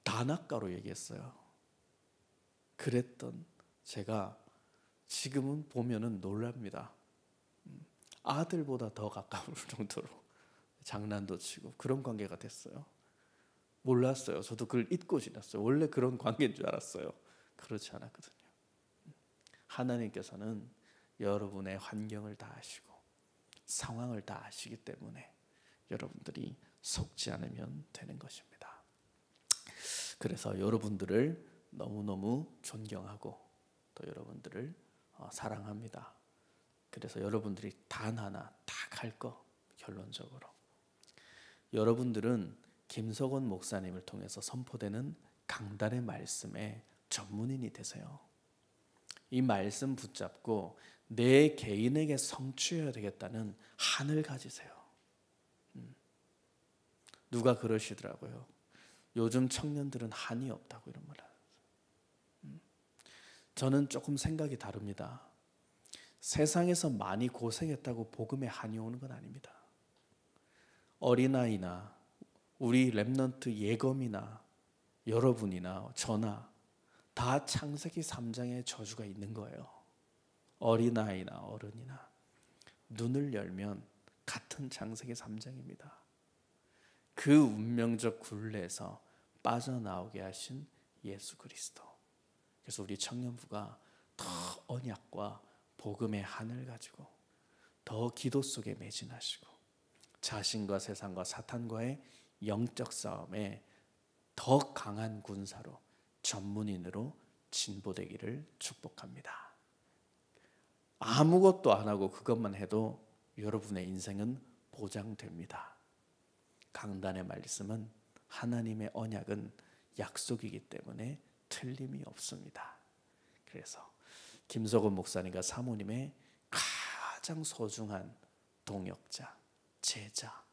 단아가로 얘기했어요. 그랬던 제가 지금은 보면은 놀랍니다. 아들보다 더 가까울 정도로 장난도 치고 그런 관계가 됐어요. 몰랐어요. 저도 그걸 잊고 지났어요. 원래 그런 관계인 줄 알았어요. 그렇지 않았거든요. 하나님께서는 여러분의 환경을 다 아시고 상황을 다 아시기 때문에 여러분들이 속지 않으면 되는 것입니다. 그래서 여러분들을 너무너무 존경하고 또 여러분들을 사랑합니다. 그래서 여러분들이 단 하나 딱 할 거, 결론적으로 여러분들은 김석원 목사님을 통해서 선포되는 강단의 말씀의 전문인이 되세요. 이 말씀 붙잡고 내 개인에게 성취해야 되겠다는 한을 가지세요. 누가 그러시더라고요. 요즘 청년들은 한이 없다고 이런 말을 하면서. 저는 조금 생각이 다릅니다. 세상에서 많이 고생했다고 복음에 한이 오는 건 아닙니다. 어린아이나 우리 렘넌트 예검이나 여러분이나 저나 다 창세기 3장의 저주가 있는 거예요. 어린아이나 어른이나 눈을 열면 같은 창세기 3장입니다. 그 운명적 굴레에서 빠져나오게 하신 예수 그리스도. 그래서 우리 청년부가 더 언약과 복음의 한을 가지고 더 기도 속에 매진하시고 자신과 세상과 사탄과의 영적 싸움에 더 강한 군사로 전문인으로 진보되기를 축복합니다. 아무것도 안 하고 그것만 해도 여러분의 인생은 보장됩니다. 강단의 말씀은 하나님의 언약은 약속이기 때문에 틀림이 없습니다. 그래서 김석원 목사님과 사모님의 가장 소중한 동역자, 제자,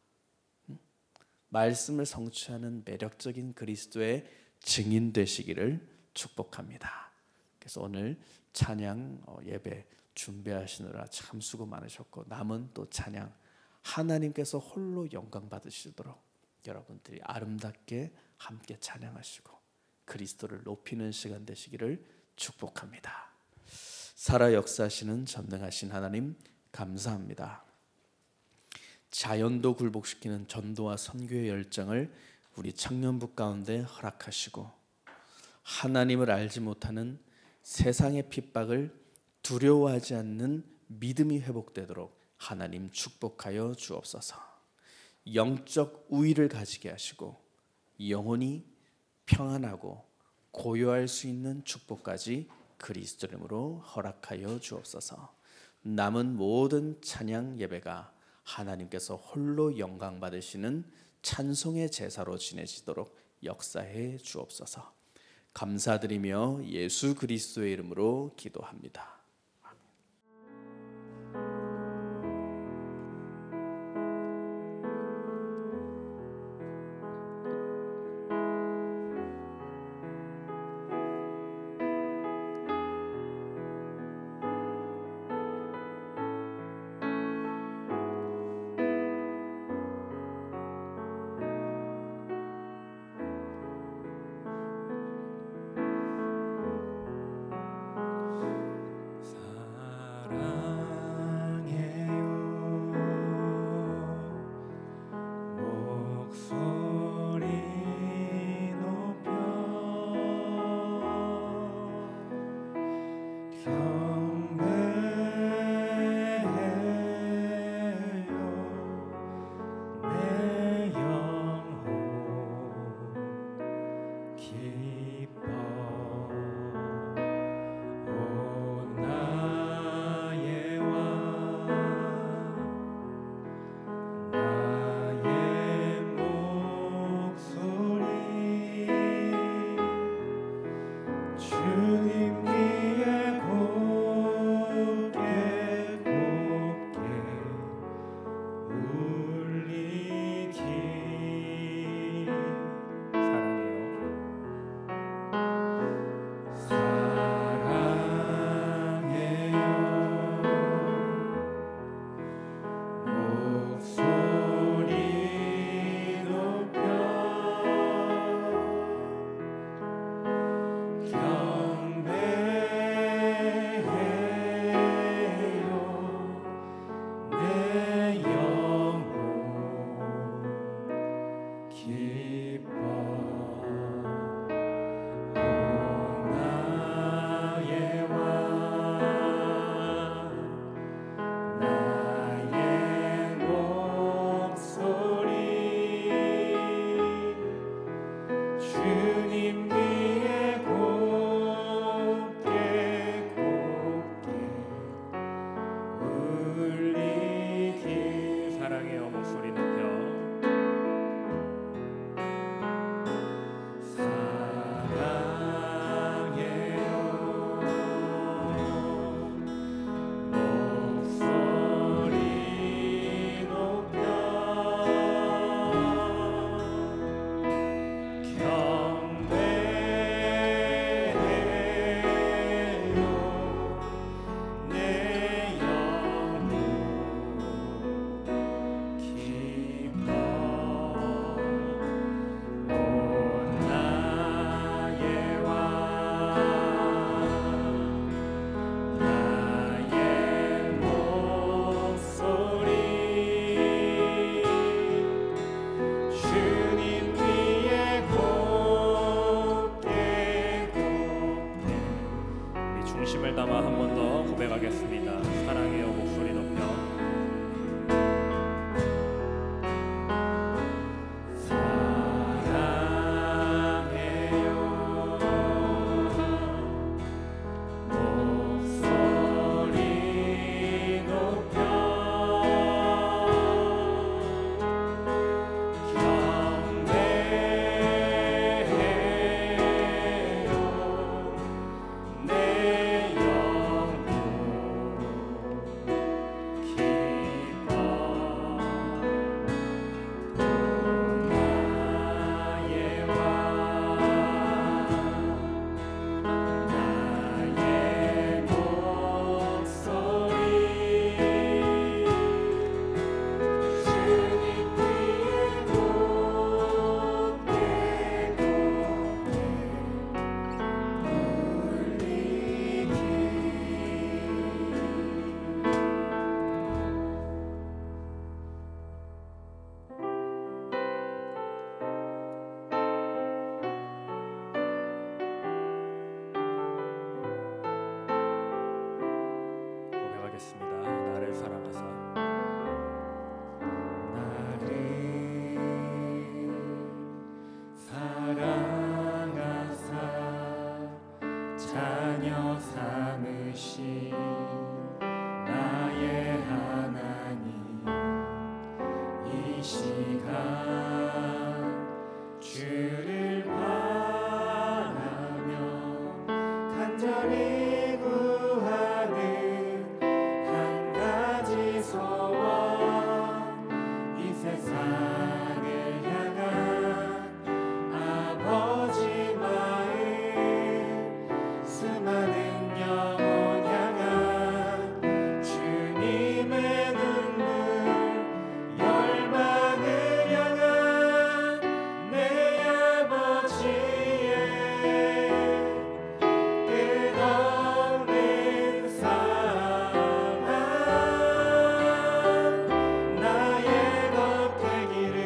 말씀을 성취하는 매력적인 그리스도의 증인 되시기를 축복합니다. 그래서 오늘 찬양 예배 준비하시느라 참 수고 많으셨고 남은 또 찬양 하나님께서 홀로 영광 받으시도록 여러분들이 아름답게 함께 찬양하시고 그리스도를 높이는 시간 되시기를 축복합니다. 살아 역사하시는 전능하신 하나님 감사합니다. 자연도 굴복시키는 전도와 선교의 열정을 우리 청년부 가운데 허락하시고 하나님을 알지 못하는 세상의 핍박을 두려워하지 않는 믿음이 회복되도록 하나님 축복하여 주옵소서. 영적 우위를 가지게 하시고 영혼이 평안하고 고요할 수 있는 축복까지 그리스도 이름으로 허락하여 주옵소서. 남은 모든 찬양 예배가 하나님께서 홀로 영광 받으시는 찬송의 제사로 지내지도록 역사해 주옵소서. 감사드리며 예수 그리스도의 이름으로 기도합니다. 중심을 담아 한 번 더 고백하겠습니다. 사랑해요 목소리 높여. 내 영혼 자녀 삼으신 나의 하나님, 이 시간 주를 바라며 간절히 구하는 한 가지 소원, 이 세상을 향한 아버지 마음, 수많은 영혼 향한 주님의 눈물, 열방을 향한 내 아버지의 끝없는 사랑, 나의 것 되기를,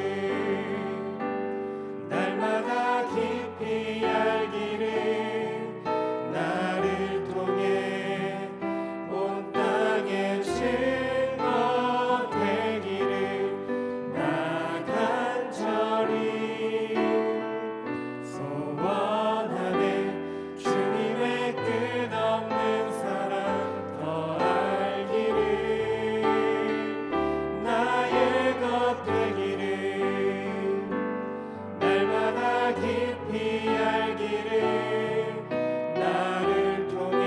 날마다 깊이 알기를, 나를 통해 온 땅에 증거 되기를, 나 간절히 소원하네. 주님의 끝없는 사랑 더 알기를, 나의 것 되기를, 날마다 깊이 알기를, 나를 통해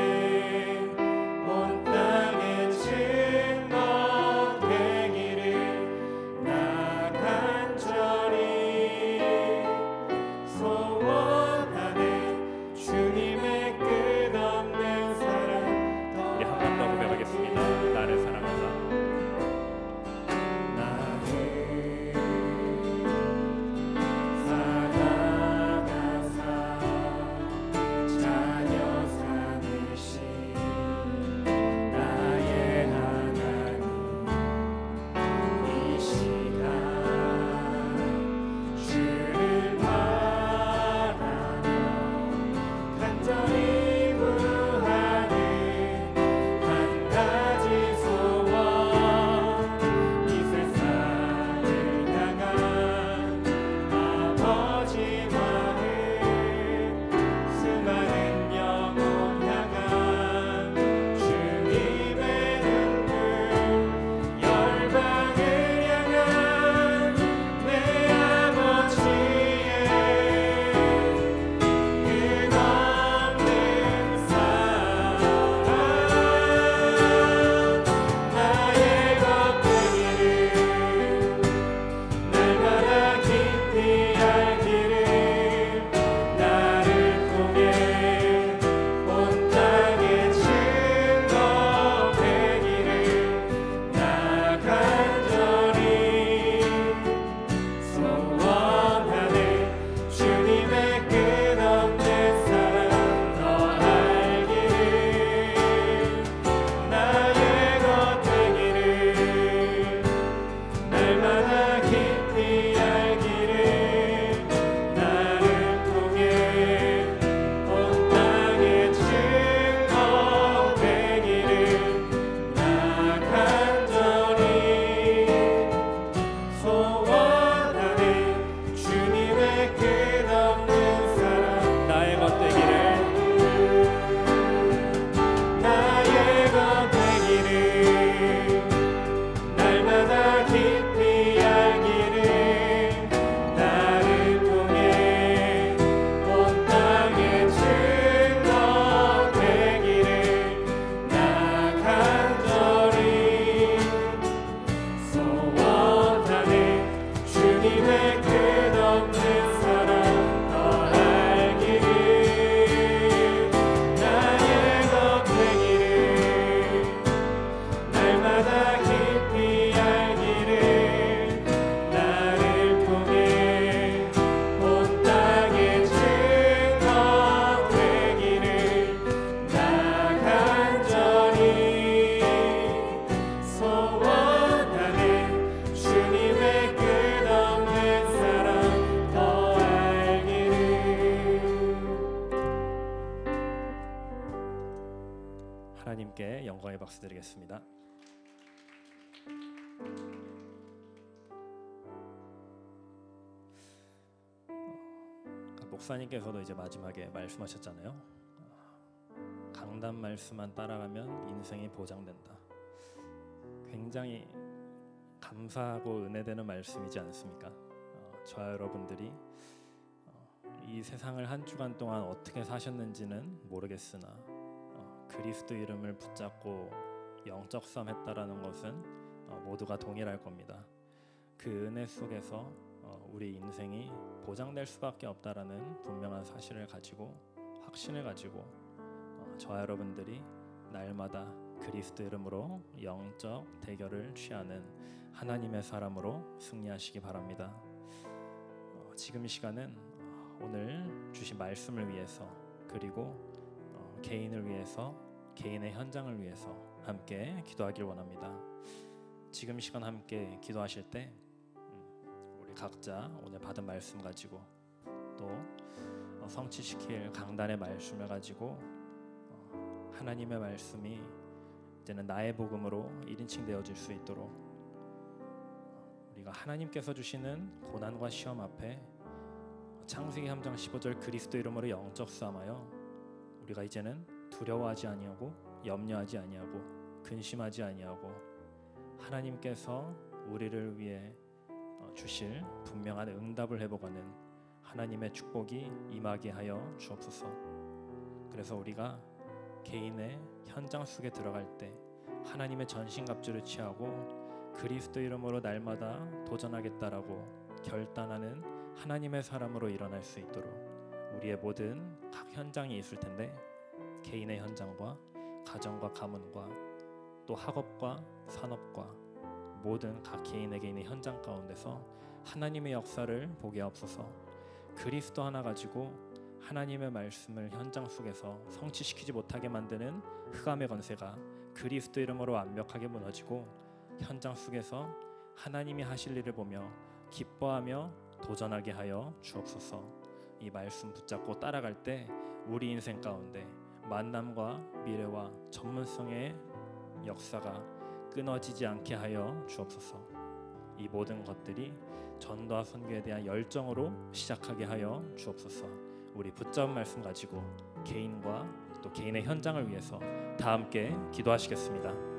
온 땅에 증거 되기를, 나 간절히 소원하네. 주님의 끝없는 사랑 더 우리 한 번 더 고백하겠습니다. 나를 사랑하사. 나를 사랑하사 자녀 삼으신 나의 하나님, 이 시간 주를 바라며 간절히 구하는 한 가지 소원, 이 세상을 향한 아버지 마음, 수많은 영혼 향한 주님의 눈물, 열방을 향한 내 아버지의 끝없는 사랑, 나의 것 되기를, 날마다 깊이 알기를, 나를 통해 온 땅에 증거 되기를, 나 간절히 소원하네. 주님의 끝없는 사랑 더 알기를, 나의 것 되기를, 날마다 깊이 알기를, 나를 통해 온 땅에 증거 되기를, 나 간절히 소원하네. 주님의 끝없는 사랑 나의 것 되기를, 나의 것 되기를, 날마다 깊이 알기를, 나를 통해 온 땅에 증거 되기를, 나 간절히 소원하네. 주님의 끝없는 사랑 더 알기를, 나의 것 되기를, 날마다 깊이 알기를, 나를 통해 온 땅에 증거 되기를, 나 간절히 소원하네. 주님의 끝없는 사랑 더 알기를. 하나님께 영광의 박수 드리겠습니다. 목사님께서도 이제 마지막에 말씀하셨잖아요. 강단 말씀만 따라가면 인생이 보장된다. 굉장히 감사하고 은혜되는 말씀이지 않습니까? 저와 여러분들이 이 세상을 한 주간 동안 어떻게 사셨는지는 모르겠으나 그리스도 이름을 붙잡고 영적 싸움했다라는 것은 모두가 동일할 겁니다. 그 은혜 속에서 우리 인생이 보장될 수밖에 없다라는 분명한 사실을 가지고 확신을 가지고 저와 여러분들이 날마다 그리스도 이름으로 영적 대결을 취하는 하나님의 사람으로 승리하시기 바랍니다. 지금 이 시간은 오늘 주신 말씀을 위해서 그리고 개인을 위해서 개인의 현장을 위해서 함께 기도하길 원합니다. 지금 이 시간 함께 기도하실 때 우리 각자 오늘 받은 말씀 가지고 또 성취시킬 강단의 말씀을 가지고 하나님의 말씀이 이제는 나의 복음으로 1인칭 되어질 수 있도록 우리가 하나님께서 주시는 고난과 시험 앞에 창세기 3장 15절 그리스도 이름으로 영적 싸움하여 우리가 이제는 두려워하지 아니하고 염려하지 아니하고 근심하지 아니하고 하나님께서 우리를 위해 주실 분명한 응답을 회복하는 하나님의 축복이 임하게 하여 주옵소서. 그래서 우리가 개인의 현장 속에 들어갈 때 하나님의 전신갑주를 취하고 그리스도 이름으로 날마다 도전하겠다라고 결단하는 하나님의 사람으로 일어날 수 있도록 우리의 모든 각 현장이 있을 텐데 개인의 현장과 가정과 가문과 또 학업과 산업과 모든 각 개인의 현장 가운데서 하나님의 역사를 보게 하옵소서. 그리스도 하나 가지고 하나님의 말씀을 현장 속에서 성취시키지 못하게 만드는 흑암의 권세가 그리스도 이름으로 완벽하게 무너지고 현장 속에서 하나님이 하실 일을 보며 기뻐하며 도전하게 하여 주옵소서. 이 말씀 붙잡고 따라갈 때 우리 인생 가운데 만남과 미래와 전문성의 역사가 끊어지지 않게 하여 주옵소서. 이 모든 것들이 전도와 선교에 대한 열정으로 시작하게 하여 주옵소서. 우리 붙잡은 말씀 가지고 개인과 또 개인의 현장을 위해서 다 함께 기도하시겠습니다.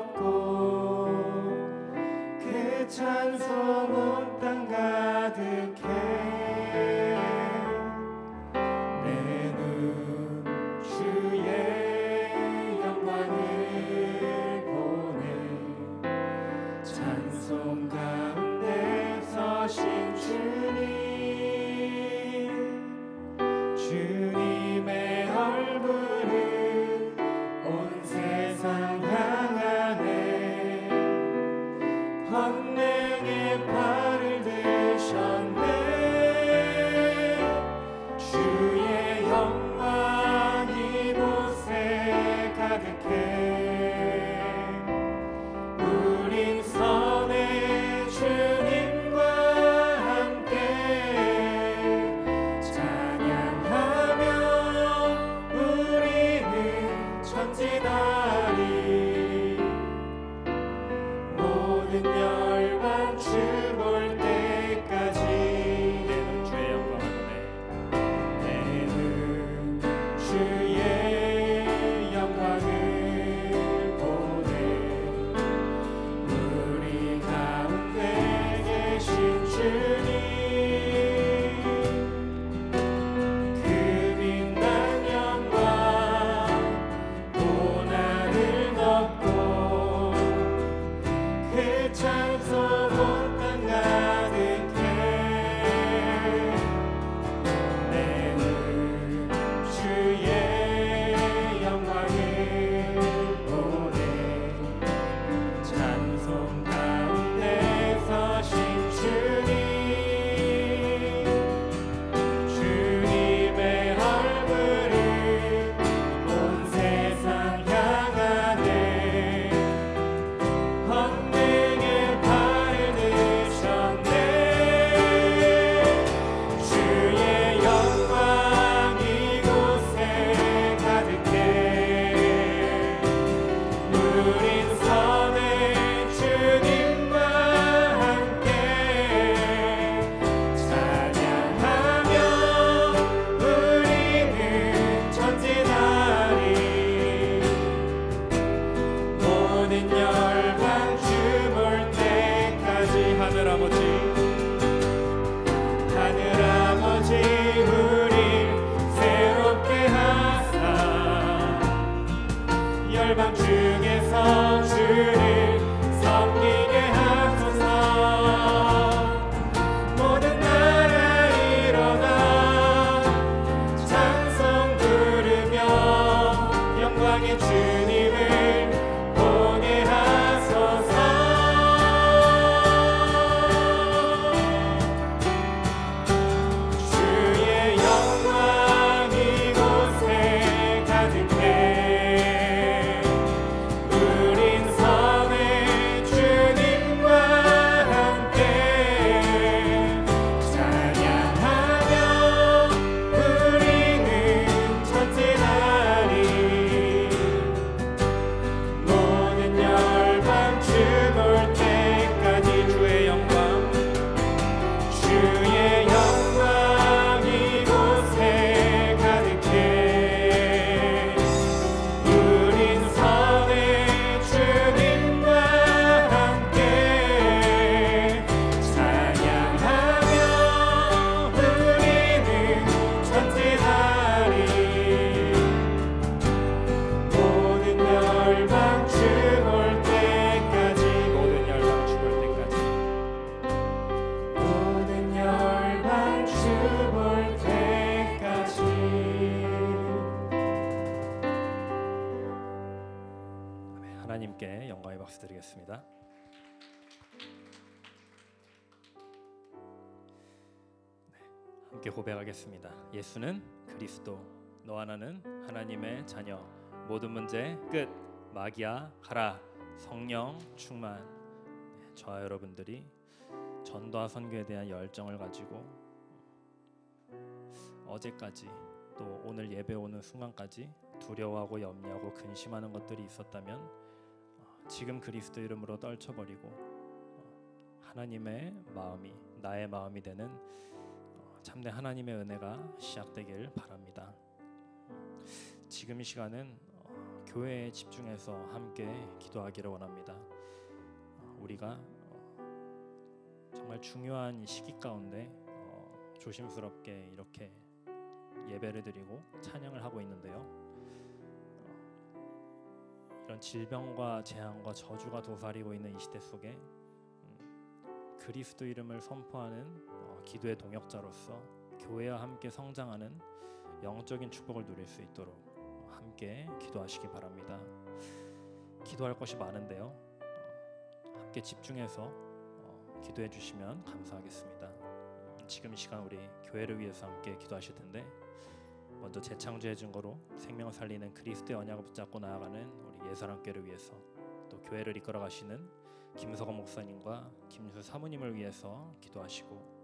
덮고 그 찬송 온 땅 가득해 내 눈 주의 영광을 보네 찬송 가운데 서신 주님의 얼굴을 온 세상 향하네 권능의 팔을 드셨네 주의 영광 이곳에 가득해 우린 선의 주님과 함께 찬양하며 우리는 천지다리 모든 열방 주 볼 때까지 내 눈 주의 영광을 보네 내 눈 주의 영광을 보네 우리 가운데 계신 주님 그 빛난 영광 고난을 덮고 그 찬송 온 땅 가득해 내 눈 주의 영광을 보네 찬송 가운데 서신 주님의 얼굴을 온 세상 향하네 권능의 팔을 드셨네 주의 영광 이곳에 가득해 우린 선의 주님과 함께 찬양하며 우리는 천지다리 모든 열방 주 볼 때까지 하늘 아버지 우리 새롭게 하사 열방 중에서 주를 섬기게 하소서 모든 나라 일어나 찬송 부르며 영광의 주님을 보게 하소서 주의 영광 이곳에 가득해 우린 선의 주님과 함께 찬양하며 우리는 천지다리 모든 열방 주 볼 때까지 주의 영광 이곳에 가득해 우린 선의 주님과 함께 찬양하며 우리는 천지다리 모든 열방 주 볼 때까지 모든 열방 주 볼 때까지 모든 열방 주 볼 때까지 하나님께 영광의 박수 드리겠습니다. 함께 고백하겠습니다. 예수는 그리스도, 너와 나는 하나님의 자녀, 모든 문제 끝, 마귀야 가라, 성령 충만. 저와 여러분들이 전도와 선교에 대한 열정을 가지고 어제까지 또 오늘 예배 오는 순간까지 두려워하고 염려하고 근심하는 것들이 있었다면 지금 그리스도 이름으로 떨쳐버리고 하나님의 마음이 나의 마음이 되는 참된 하나님의 은혜가 시작되길 바랍니다. 지금 이 시간은 교회에 집중해서 함께 기도하기를 원합니다. 우리가 정말 중요한 이 시기 가운데 조심스럽게 이렇게 예배를 드리고 찬양을 하고 있는데요. 이런 질병과 재앙과 저주가 도사리고 있는 이 시대 속에 그리스도 이름을 선포하는 기도의 동역자로서 교회와 함께 성장하는 영적인 축복을 누릴 수 있도록 함께 기도하시기 바랍니다. 기도할 것이 많은데요. 함께 집중해서 기도해 주시면 감사하겠습니다. 지금 이 시간 우리 교회를 위해서 함께 기도하실 텐데, 먼저 재창조의 증거로 생명을 살리는 그리스도의 언약을 붙잡고 나아가는 우리 예사랑교회를 위해서, 또 교회를 이끌어 가시는 김석원 목사님과 김유수 사모님을 위해서 기도하시고,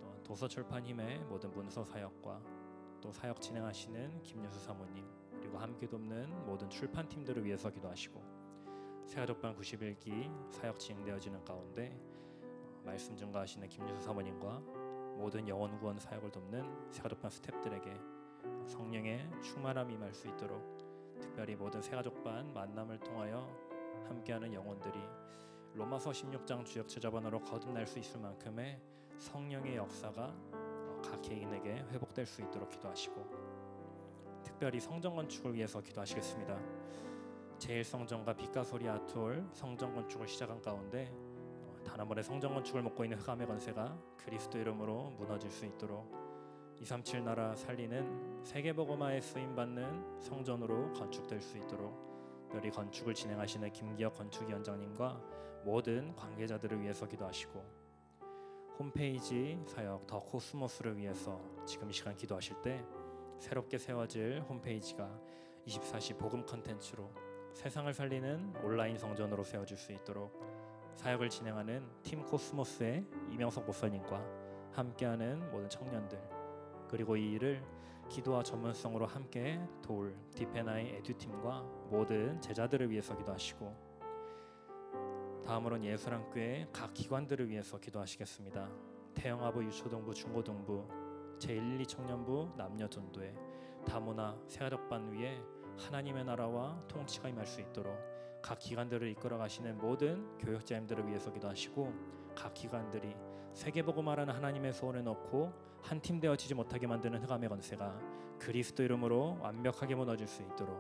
또 도서출판힘의 모든 문서 사역과 또 사역 진행하시는 김유수 사모님, 그리고 함께 돕는 모든 출판팀들을 위해서 기도하시고, 새가족반 91기 사역 진행되어지는 가운데 말씀 증거하시는 김유수 사모님과 모든 영혼 구원 사역을 돕는 새가족반 스태프들에게 성령의 충만함이 임할 수 있도록, 특별히 모든 새가족반 만남을 통하여 함께하는 영혼들이 로마서 16장 주역 제자반으로 거듭날 수 있을 만큼의 성령의 역사가 각 개인에게 회복될 수 있도록 기도하시고, 특별히 성전 건축을 위해서 기도하시겠습니다. 제1성전과 빛가소리 아트홀 성전 건축을 시작한 가운데 단 한 번의 성전 건축을 먹고 있는 흑암의 권세가 그리스도 이름으로 무너질 수 있도록 237 나라 살리는 세계복음화에 쓰임받는 성전으로 건축될 수 있도록, 특별히 건축을 진행하시는 김기혁 건축위원장님과 모든 관계자들을 위해서 기도하시고, 홈페이지 사역 더 코스모스를 위해서 지금 이 시간 기도하실 때 새롭게 세워질 홈페이지가 24시 복음 컨텐츠로 세상을 살리는 온라인 성전으로 세워질 수 있도록 사역을 진행하는 팀 코스모스의 이명석 목사님과 함께하는 모든 청년들, 그리고 이 일을 기도와 전문성으로 함께 도울 디페나이 에듀팀과 모든 제자들을 위해서 기도하시고, 다음으로는 예수랑교회 각 기관들을 위해서 기도하시겠습니다. 태영아부, 유초동부, 중고등부, 제1, 2 청년부, 남녀전도회, 다문화, 새가족반 위에 하나님의 나라와 통치가 임할 수 있도록 각 기관들을 이끌어 가시는 모든 교역자님들을 위해서 기도하시고, 각 기관들이 세계복음화라는 하나님의 소원을 넣고 한 팀 되어지지 못하게 만드는 흑암의 권세가 그리스도 이름으로 완벽하게 무너질 수 있도록,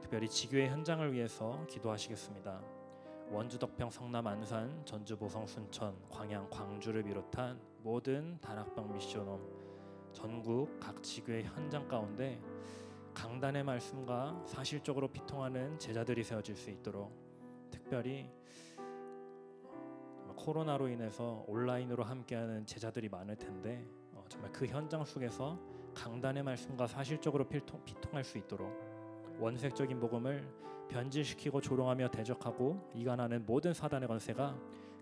특별히 지교회 현장을 위해서 기도하시겠습니다. 원주, 덕평, 성남, 안산, 전주, 보성, 순천, 광양, 광주를 비롯한 모든 다락방 미션홈 전국 각 지교회 현장 가운데 강단의 말씀과 사실적으로 피통하는 제자들이 세워질 수 있도록, 특별히 코로나로 인해서 온라인으로 함께하는 제자들이 많을 텐데 정말 그 현장 속에서 강단의 말씀과 사실적으로 피통할 수 있도록 원색적인 복음을 변질시키고 조롱하며 대적하고 이간하는 모든 사단의 권세가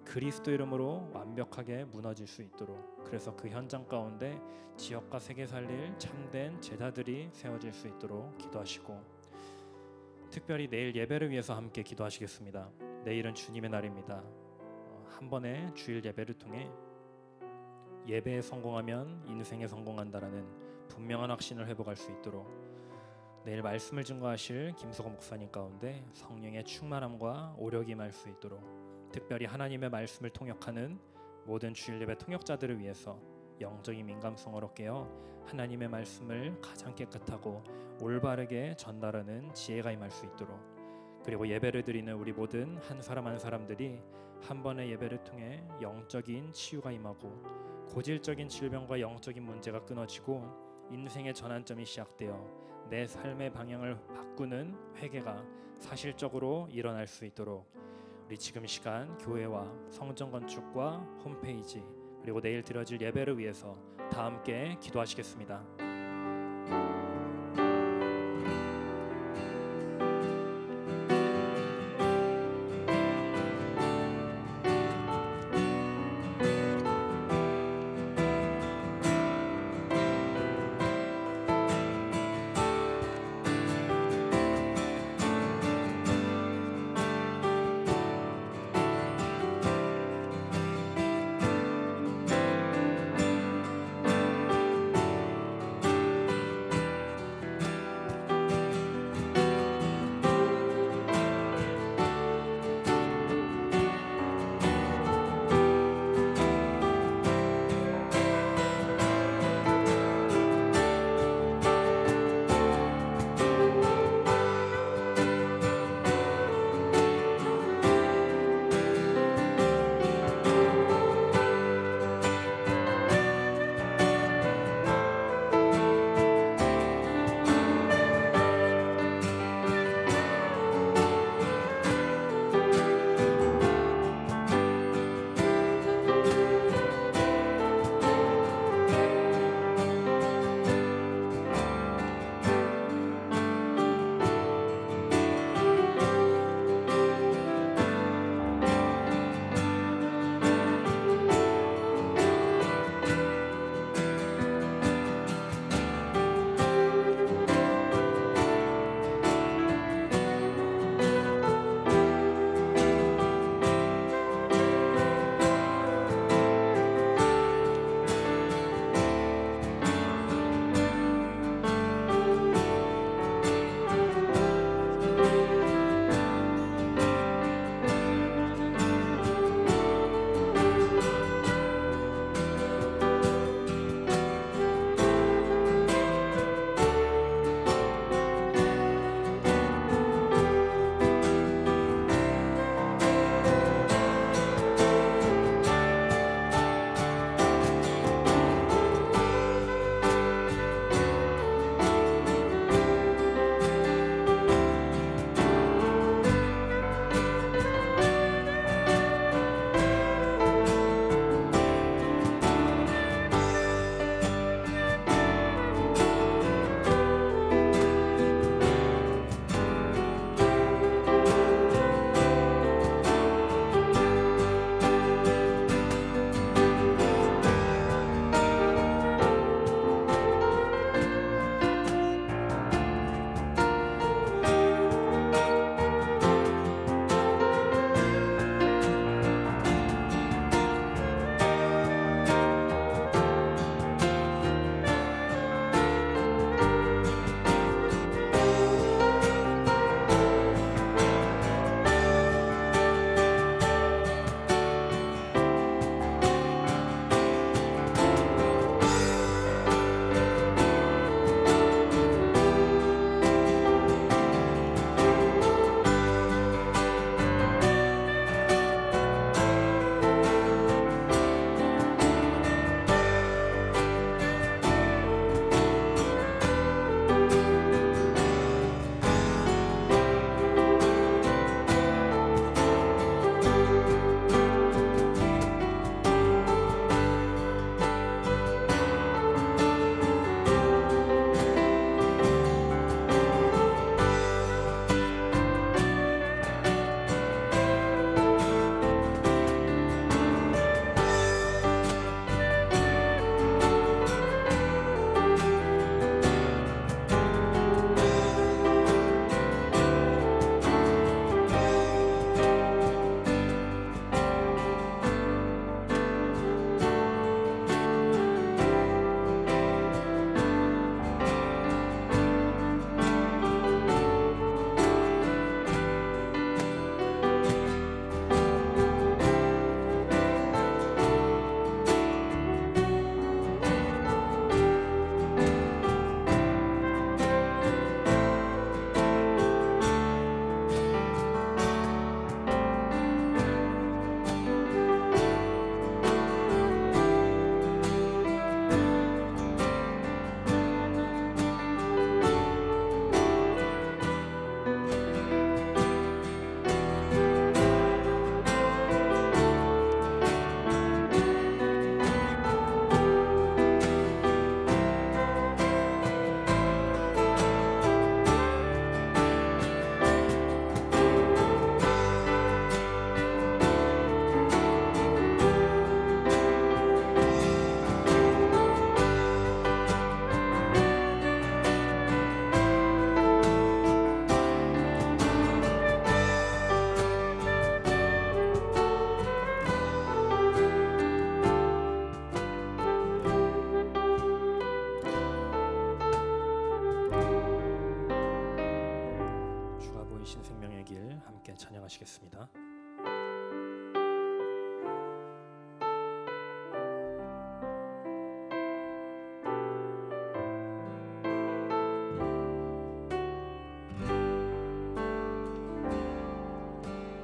그리스도 이름으로 완벽하게 무너질 수 있도록, 그래서 그 현장 가운데 지역과 세계 살릴 참된 제자들이 세워질 수 있도록 기도하시고, 특별히 내일 예배를 위해서 함께 기도하시겠습니다. 내일은 주님의 날입니다. 한 번의 주일 예배를 통해 예배에 성공하면 인생에 성공한다라는 분명한 확신을 회복할 수 있도록, 내일 말씀을 증거하실 김석원 목사님 가운데 성령의 충만함과 오력이 임할 수 있도록, 특별히 하나님의 말씀을 통역하는 모든 주일 예배 통역자들을 위해서 영적인 민감성으로 깨어 하나님의 말씀을 가장 깨끗하고 올바르게 전달하는 지혜가 임할 수 있도록, 그리고 예배를 드리는 우리 모든 한 사람 한 사람들이 한 번의 예배를 통해 영적인 치유가 임하고 고질적인 질병과 영적인 문제가 끊어지고 인생의 전환점이 시작되어 내 삶의 방향을 바꾸는 회개가 사실적으로 일어날 수 있도록, 우리 지금 시간 교회와 성전 건축과 홈페이지 그리고 내일 드려질 예배를 위해서 다 함께 기도하시겠습니다.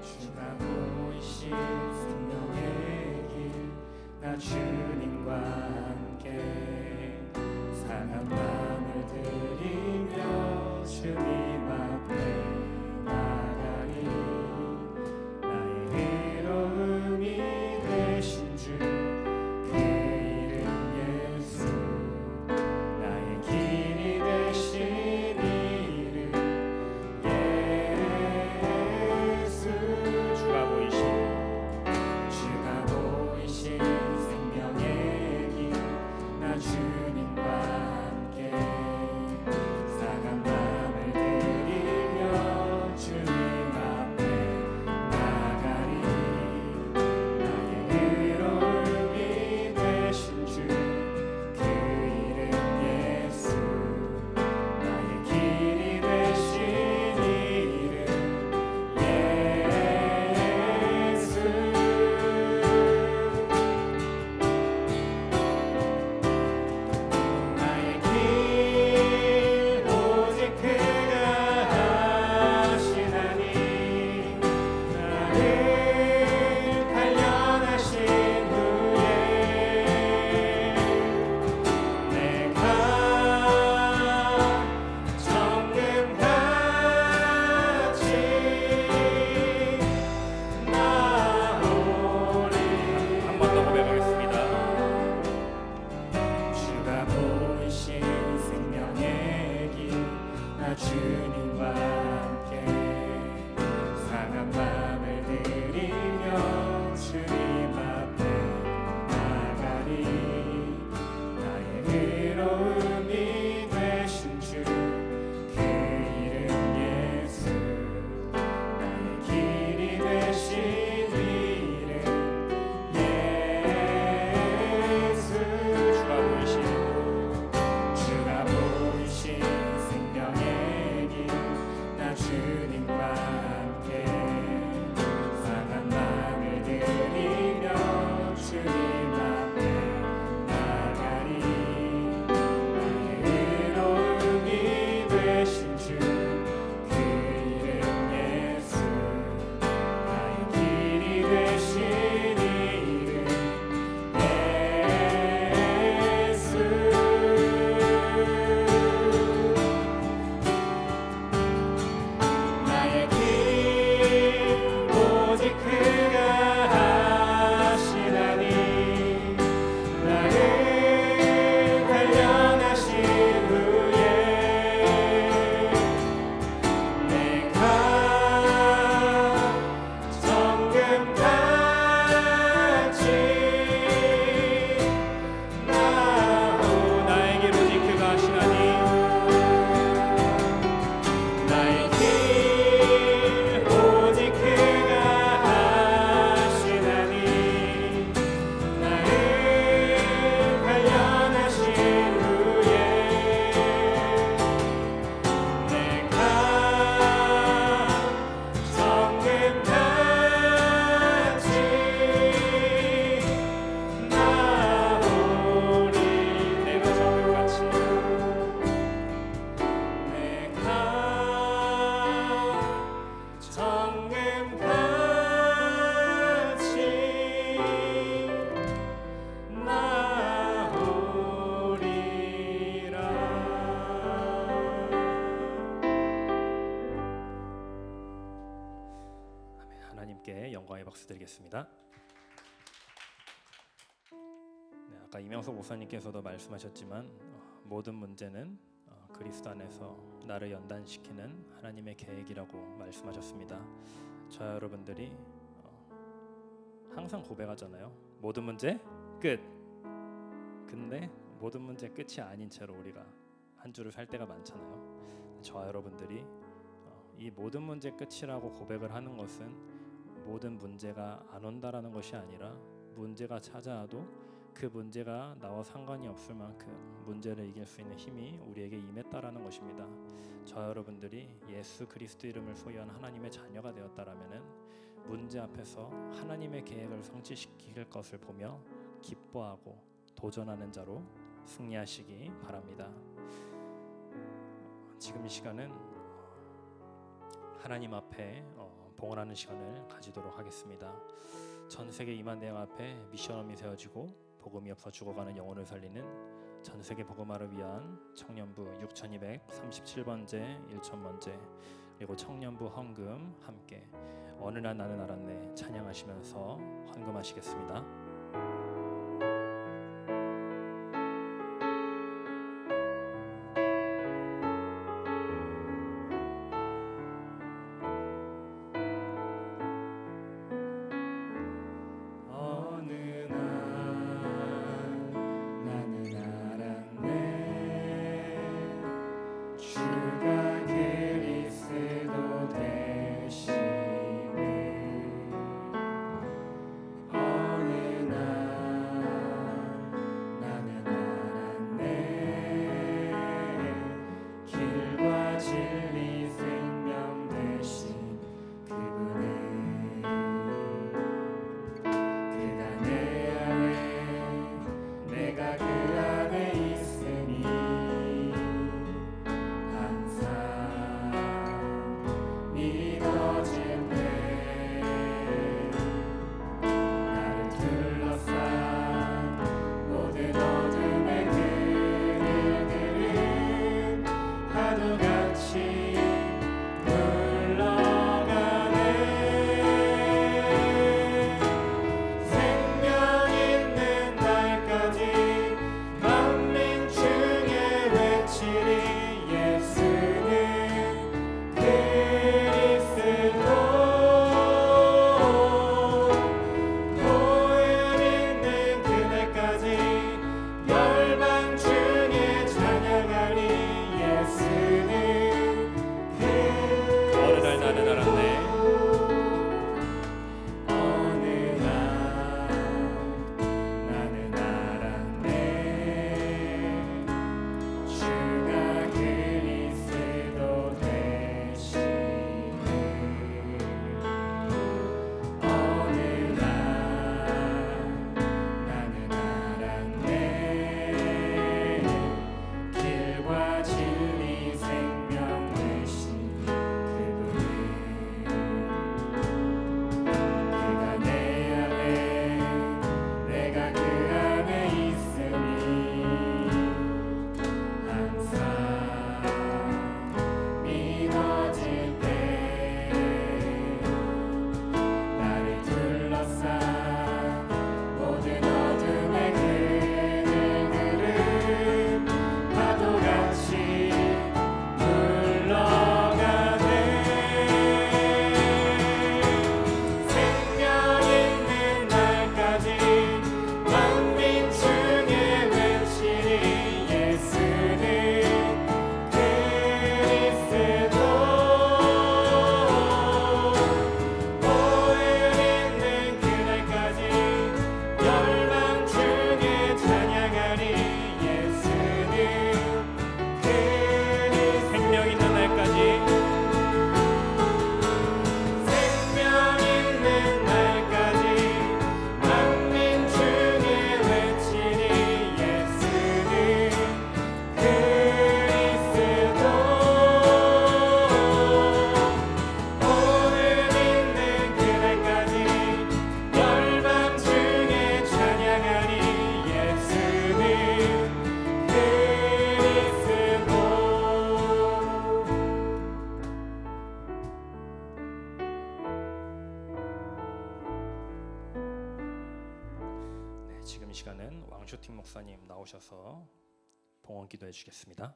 주가 보이신 생명의 길, 나 주님과 함께 상한 마음을 드리며 주님 앞에 나가리. 나의 의로움이 되신 주 그 이름 예수, 나의 길이 되신 이름 예수. 주가 보이신 생명의 길, 나 주님과 함께 상한 마음을 드리며 주님 앞에 나가리. 나의 의로움이 되신 주 그 이름 예수, 나의 길이 되신 이름 예수. 나의 길 오직 그가 하시나니, 나를 단련하신 후에 내가 정금같이 나오리. 한 번 더 고백하겠습니다. 주가 보이신 생명의 길, 나 주님과 함께 상한 마음을 드리며 주님 앞에 나가리. 나의 의로움이 되신 주 그 이름 예수, 나의 길이 되신 이름 예수. 주가 보이신 생명의 길, 나 주님과 함께 상한 마음을 드리며 주님 앞에 나가리. 나의 의로움이 되신 주 그 이름 예수, 나의 길이 되신 이름 예수. 나의 길 오직 그가 하시나니, 나를 단련하신 후에 내가 정금같이 나오. 나의 길 오직 그가 하시나니, 나의 길 오직 그가 하시나니, 나를 단련하신 후에 내가 정금같이 나오리. 내가 정금같이 나오리라. 하나님께 영광의 박수 드리겠습니다. 네, 아까 이명석 목사님께서도 말씀하셨지만 모든 문제는 그리스도 안에서 나를 연단시키는 하나님의 계획이라고 말씀하셨습니다. 저와 여러분들이 항상 고백하잖아요. 모든 문제 끝. 근데 모든 문제 끝이 아닌 채로 우리가 한 주를 살 때가 많잖아요. 저와 여러분들이 이 모든 문제 끝이라고 고백을 하는 것은 모든 문제가 안 온다라는 것이 아니라 문제가 찾아와도 그 문제가 나와 상관이 없을 만큼 문제를 이길 수 있는 힘이 우리에게 임했다라는 것입니다. 저와 여러분들이 예수 그리스도 이름을 소유한 하나님의 자녀가 되었다라면은 문제 앞에서 하나님의 계획을 성취시킬 것을 보며 기뻐하고 도전하는 자로 승리하시기 바랍니다. 지금 이 시간은 하나님 앞에 봉헌하는 시간을 가지도록 하겠습니다. 전 세계 2만 대형 앞에 미션홈이 세워지고 복음이 없어 죽어가는 영혼을 살리는 전 세계 복음화를 위한 청년부 6237번째 1000번째 그리고 청년부 헌금 함께 어느 날 나는 알았네 찬양하시면서 헌금하시겠습니다. 지금 이 시간은 왕쇼팅 목사님 나오셔서 봉헌 기도해 주시겠습니다.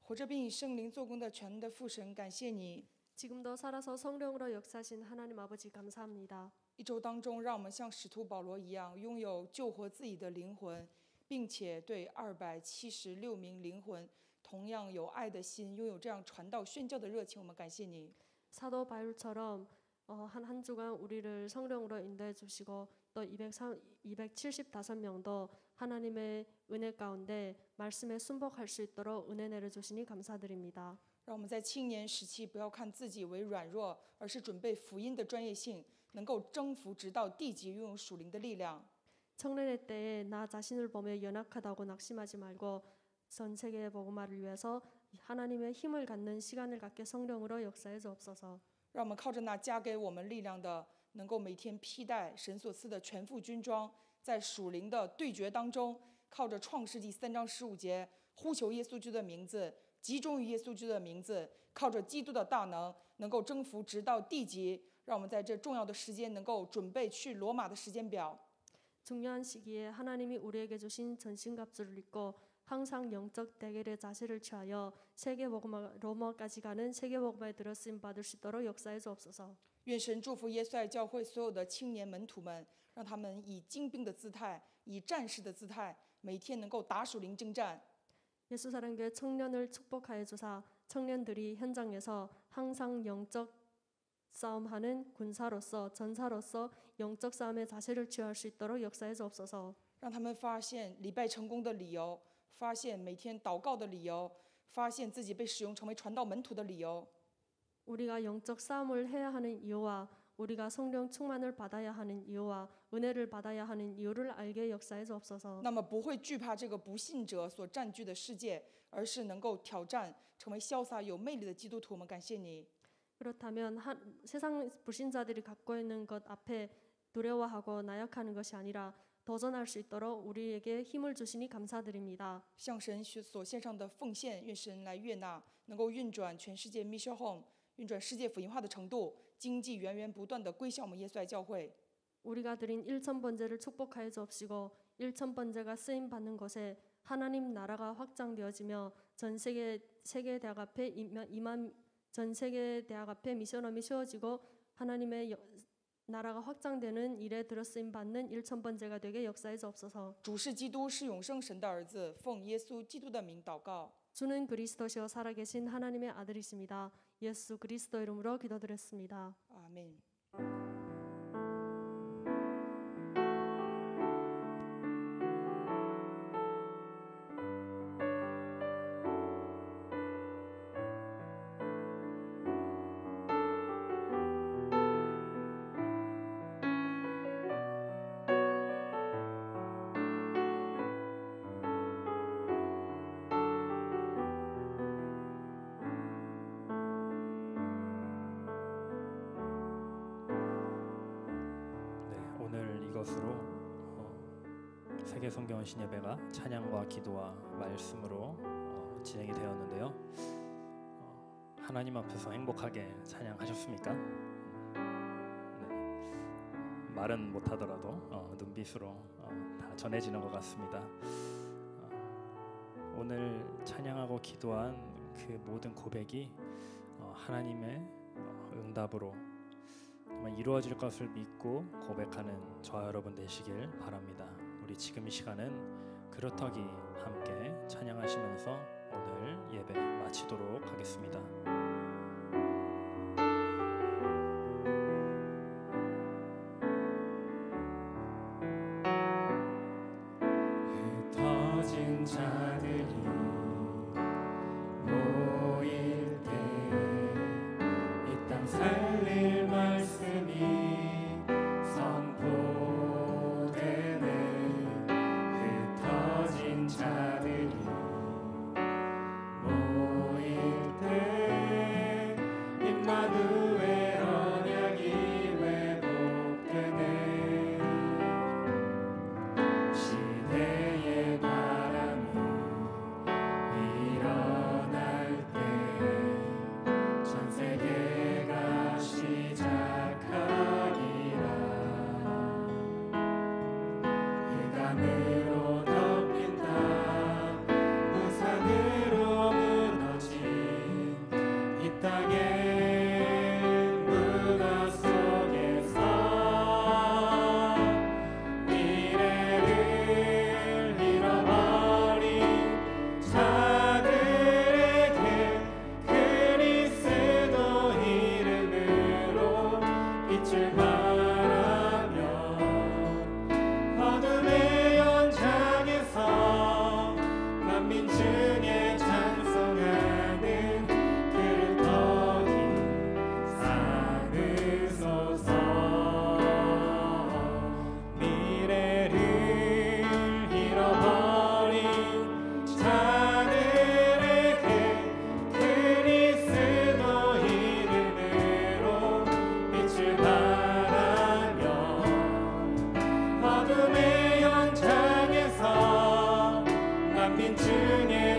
活着并以圣灵做工的全能的父神，感谢你。 지금도 살아서 성령으로 역사하신 하나님 아버지 감사합니다. 一周当中，让我们像使徒保罗一样，拥有救活自己的灵魂，并且对276名灵魂同样有爱的心，拥有这样传道宣教的热情。我们感谢你。 사도 바울처럼 한 주간 우리를 성령으로 인도해 주시고 또 275명도 하나님의 은혜 가운데 말씀에 순복할 수 있도록 은혜 내려 주시니 감사드립니다. 让我们在青年时期不要看自己为软弱，而是准备福音的专业性，能够征服直到地极，拥有属灵的力量。 청년의 때에 나 자신을 보며 연약하다고 낙심하지 말고 전 세계의 복음화를 위해서 하나님의 힘을 갖는 시간을 갖게 성령으로 역사해 주옵소서. 让我们靠着那加给我们力量的，能够每天披戴神所赐的全副军装，在属灵的对决当中，靠着创世纪3章15节，呼求耶稣基督的名字，集中于耶稣基督的名字，靠着基督的大能，能够征服直到地极。让我们在这重要的时间，能够准备去罗马的时间表。 중요한 시기에 하나님이 우리에게 주신 전신갑주를 입고 항상 영적 대결의 자세를 취하여 세계복음화 로마까지 가는 세계복음화에 들어쓰임 받을 수 있도록 역사해 주옵소서. 愿神祝福耶稣爱教会所有的青年门徒们，让他们以精兵的姿态，以战士的姿态，每天能够打属灵征战。 예수사랑교회 청년을 축복하여 주사 청년들이 현장에서 항상 영적 싸움하는 군사로서 전사로서 영적 싸움의 자세를 취할 수 있도록 역사해 주옵소서. 让他们发现礼拜成功的理由，发现每天祷告的理由，发现自己被使用成为传道门徒的理由。 우리가 영적 싸움을 해야 하는 이유와 우리가 성령 충만을 받아야 하는 이유와 은혜를 받아야 하는 이유를 알게 역사해 주옵소서. 那么不会惧怕这个不信者所占据的世界，而是能够挑战，成为潇洒有魅力的基督徒。我们感谢你。 그렇다면 세상 불신자들이 갖고 있는 것 앞에 두려워하고 나약하는 것이 아니라 도전할 수 있도록 우리에게 힘을 주시니 감사드립니다. 向神所献上的奉献，愿神来悦纳，能够运转全世界 Mission Home， 运转世界福音化的程度，经济源源不断的归向我们耶稣爱教会。 우리가 드린 1,000번제를 축복하여 주옵시고 1,000번제가 쓰임 받는 곳에 하나님 나라가 확장되어지며 전 세계 대학 앞에 전 세계 대학 앞에 미션홈이 세워지고 하나님의 나라가 확장되는 일에 들어쓰임 받는 1,000번제가 되게 역사해 주옵소서. 主是基督，是永生神的儿子，奉耶稣基督的名祷告。 주는 그리스도시요 살아계신 하나님의 아들이십니다. 예수 그리스도 이름으로 기도드렸습니다. 阿门。 이것으로 세계 성경원신 예배가 찬양과 기도와 말씀으로 진행이 되었는데요. 하나님 앞에서 행복하게 찬양하셨습니까? 네. 말은 못하더라도 눈빛으로 다 전해지는 것 같습니다. 오늘 찬양하고 기도한 그 모든 고백이 하나님의 응답으로 정말 이루어질 것을 믿고 고백하는 저와 여러분 되시길 바랍니다. 우리 지금 이 시간은 그렇다기 함께 찬양하시면서 오늘 예배 마치도록 하겠습니다. 흩어진 자들이 모일 때 이 땅 살릴 말씀이 선포되네. 흩어진 자들이 모일 때 임마누엘 언약이 회복되네. 시대의 바람이 일어날 때 전 세계가 시작하리라. 흑암으로 덮인 땅 우산으로 무너진 이 땅의 문화 속에서 미래를 잃어버린 자들에게 그리스도 이름으로 빛을 발하며 어둠의 연장에서 만민 중에 찬송하는 그 우린 주님